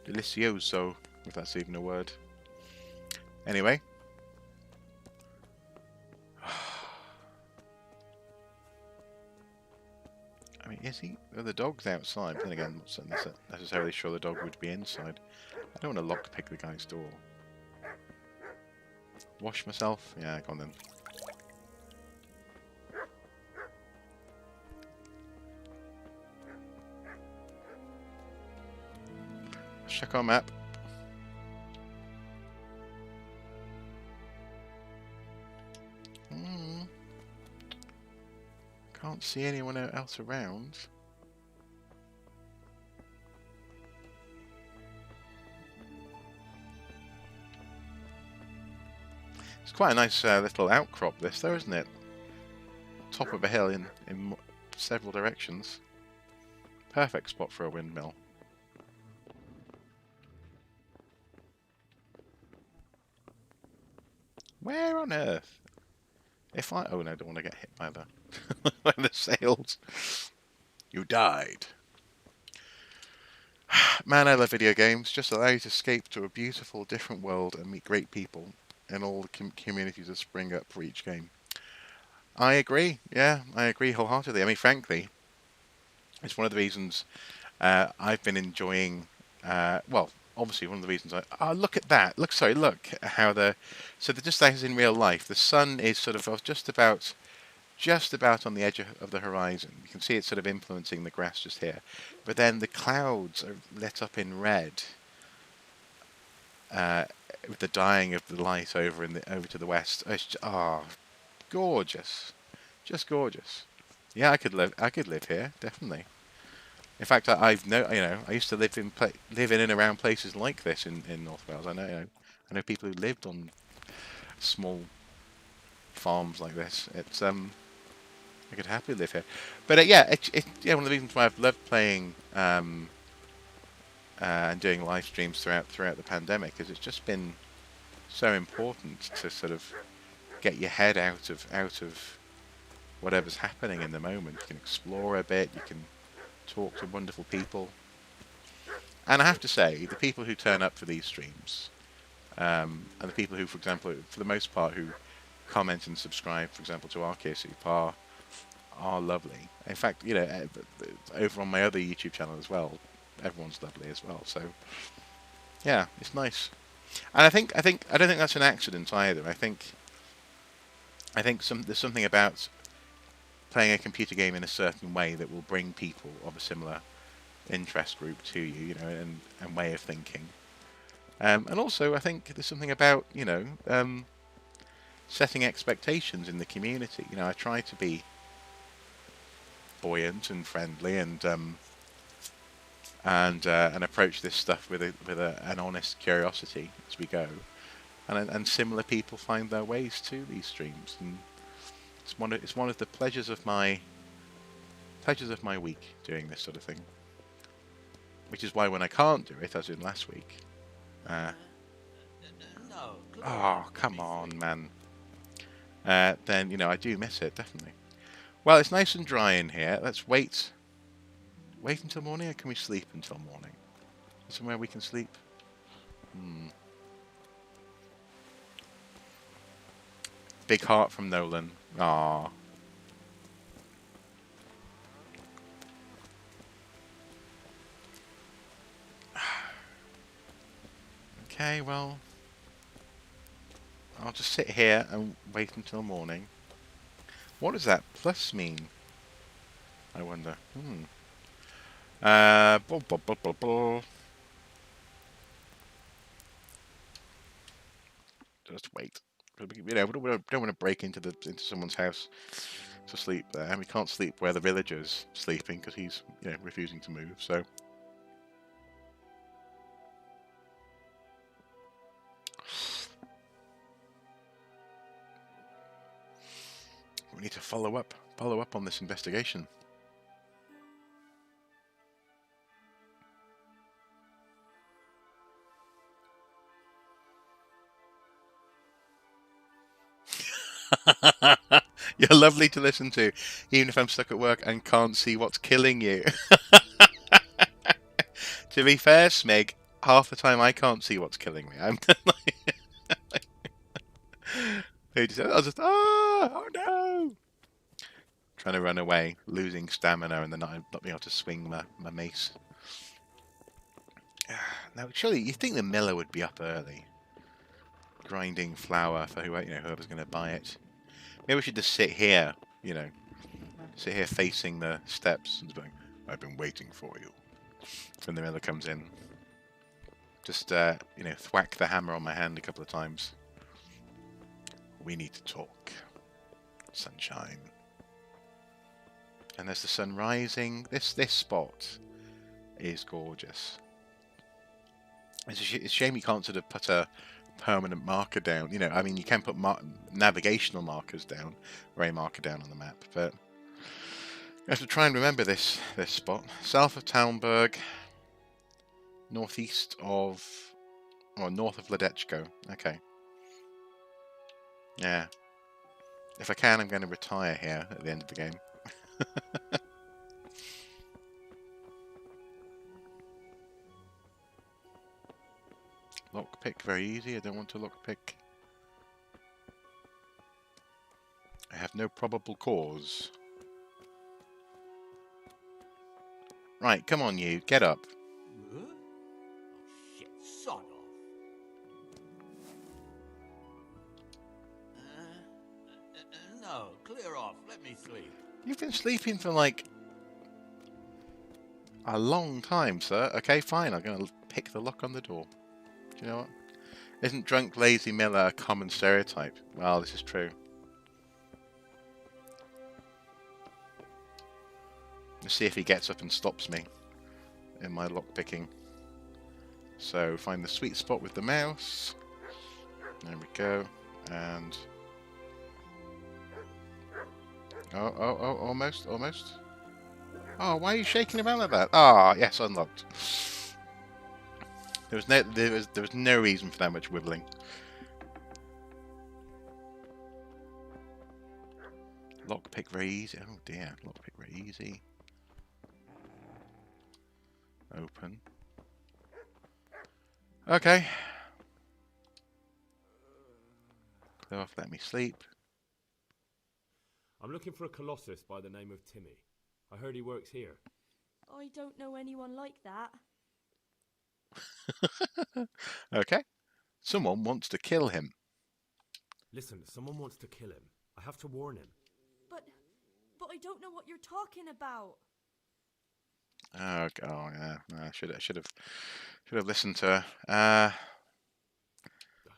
Delicioso, if that's even a word. Anyway. I mean, is he? Are the dog's outside? But then again, I'm not necessarily sure the dog would be inside. I don't want to lockpick the guy's door. Wash myself? Yeah, go on then. Check our map. Can't see anyone else around. It's quite a nice little outcrop this though, isn't it? Top of a hill in several directions. Perfect spot for a windmill. Where on earth? If I... Oh no, I don't want to get hit by the sails. You died. Man, I love video games. Just allow you to escape to a beautiful, different world and meet great people in all the communities that spring up for each game. I agree. Yeah, I agree wholeheartedly. I mean, frankly, it's one of the reasons I've been enjoying... well, obviously one of the reasons oh, look at that. Look at how so just as in real life, the sun is sort of just about on the edge of the horizon. You can see it sort of influencing the grass just here. But then the clouds are lit up in red with the dying of the light over to the west. It's just, gorgeous. Just gorgeous. Yeah, I could live here, definitely. In fact, I used to live in and around places like this in North Wales. I know people who lived on small farms like this. It's I could happily live here. But yeah, one of the reasons why I've loved playing and doing live streams throughout the pandemic is it's just been so important to sort of get your head out of whatever's happening in the moment. You can explore a bit. You can talk to wonderful people. And I have to say, the people who turn up for these streams, and the people who, for example, for the most part, who comment and subscribe, for example, to RK are lovely. In fact, over on my other YouTube channel as well, everyone's lovely as well. So, yeah, it's nice. And I don't think that's an accident either. I think there's something about playing a computer game in a certain way that will bring people of a similar interest group to you, and way of thinking. And also, I think there's something about setting expectations in the community. I try to be buoyant and friendly and approach this stuff with an honest curiosity as we go, and similar people find their ways to these streams, and it's one of the pleasures of my week doing this sort of thing, which is why when I can't do it, as in last week, oh come on, man, then I do miss it definitely. Well, it's nice and dry in here. Let's wait until morning, or can we sleep until morning? Somewhere we can sleep? Big heart from Nolan. Ah. Okay, well, I'll just sit here and wait until morning. What does that plus mean? I wonder. Blah, blah, blah, blah, blah. Just wait. You know, we don't want to break into someone's house to sleep there, and we can't sleep where the villager's sleeping because he's, you know, refusing to move. So we need to follow up on this investigation. You're lovely to listen to, even if I'm stuck at work and can't see what's killing you. To be fair, Smeg, half the time I can't see what's killing me. I'm oh no! Trying to run away, losing stamina, and then not being able to swing my mace. Now, surely you think the miller would be up early, grinding flour for whoever's going to buy it. Maybe we should just sit here, sit here facing the steps and going, "I've been waiting for you." When the miller comes in, just thwack the hammer on my hand a couple of times. We need to talk, sunshine. And there's the sun rising. This spot is gorgeous. It's a shame you can't sort of put a permanent marker down. You know, I mean, you can put navigational markers down, or a marker down on the map, but you have to try and remember this spot. South of Talmberg, north of Ledechko. Okay. Yeah. If I can, I'm going to retire here at the end of the game. Lockpick, very easy. I don't want to lockpick. I have no probable cause. Right, come on you, get up. Oh, shit, sod off. No, clear off. Let me sleep. You've been sleeping for like a long time, sir. Okay, fine. I'm going to pick the lock on the door. Do you know what? Isn't drunk, lazy miller a common stereotype? Well, this is true. Let's see if he gets up and stops me in my lockpicking. So, find the sweet spot with the mouse. There we go. And... Oh, almost. Oh, why are you shaking about like that? Ah, yes, unlocked. There was no reason for that much wibbling. Lockpick very easy. Oh dear, lockpick very easy. Open. Okay. Clear off, let me sleep. I'm looking for a colossus by the name of Timmy. I heard he works here. I don't know anyone like that. Okay. Someone wants to kill him. Listen, someone wants to kill him. I have to warn him. But I don't know what you're talking about. Oh, yeah. I should have listened to her.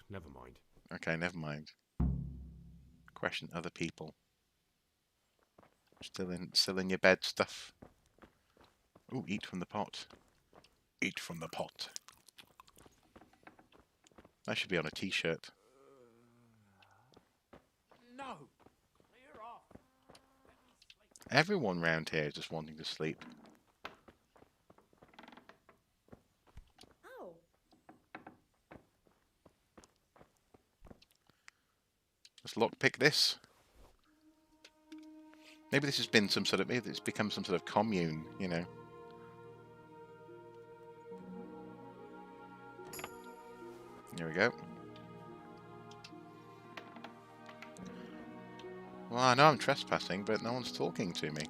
Never mind. Okay, never mind. Question other people. Still in your bed stuff. Ooh, eat from the pot. Eat from the pot. That should be on a t-shirt. No! Clear off! Everyone round here is just wanting to sleep. Ow! Let's lockpick this. Maybe this has been maybe it's become some sort of commune, you know. There we go. Well, I know I'm trespassing, but no one's talking to me.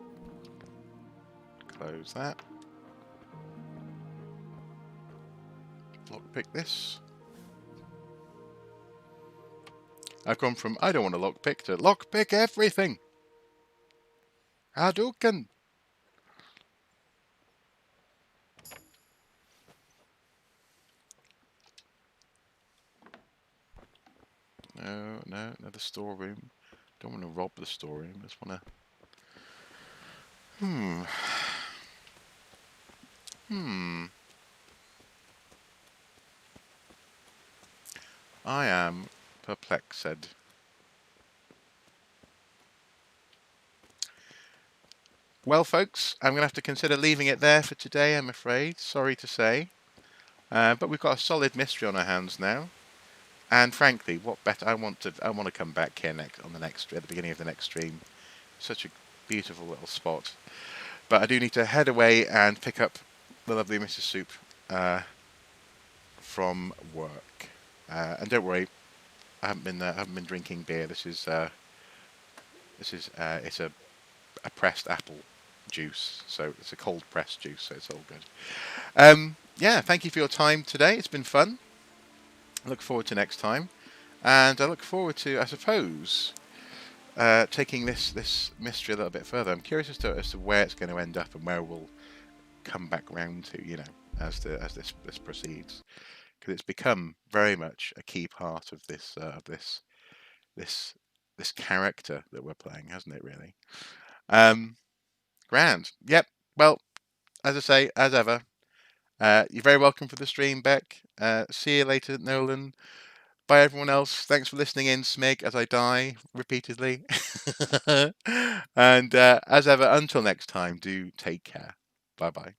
Close that. Lockpick this. I've gone from I don't want to lockpick to lockpick everything. Hadouken. No, another storeroom. Don't want to rob the storeroom. Just want to. I am perplexed. Well, folks, I'm going to have to consider leaving it there for today, I'm afraid. Sorry to say. But we've got a solid mystery on our hands now. And frankly, what better? I want to come back here at the beginning of the next stream. Such a beautiful little spot. But I do need to head away and pick up the lovely Mrs. Soup from work. And don't worry, I haven't been drinking beer. It's a pressed apple juice, so it's a cold pressed juice, so it's all good. Yeah, thank you for your time today. It's been fun. I look forward to next time, and I look forward to, I suppose, taking this mystery a little bit further. I'm curious as to where it's going to end up and where we'll come back round to, as this proceeds, because it's become very much a key part of this character that we're playing, hasn't it? Really. Grand. Yep. Well, as I say, as ever, you're very welcome for the stream, Beck. See you later, Nolan. Bye, everyone else. Thanks for listening in, Smig, as I die repeatedly. And as ever, until next time, do take care. Bye-bye.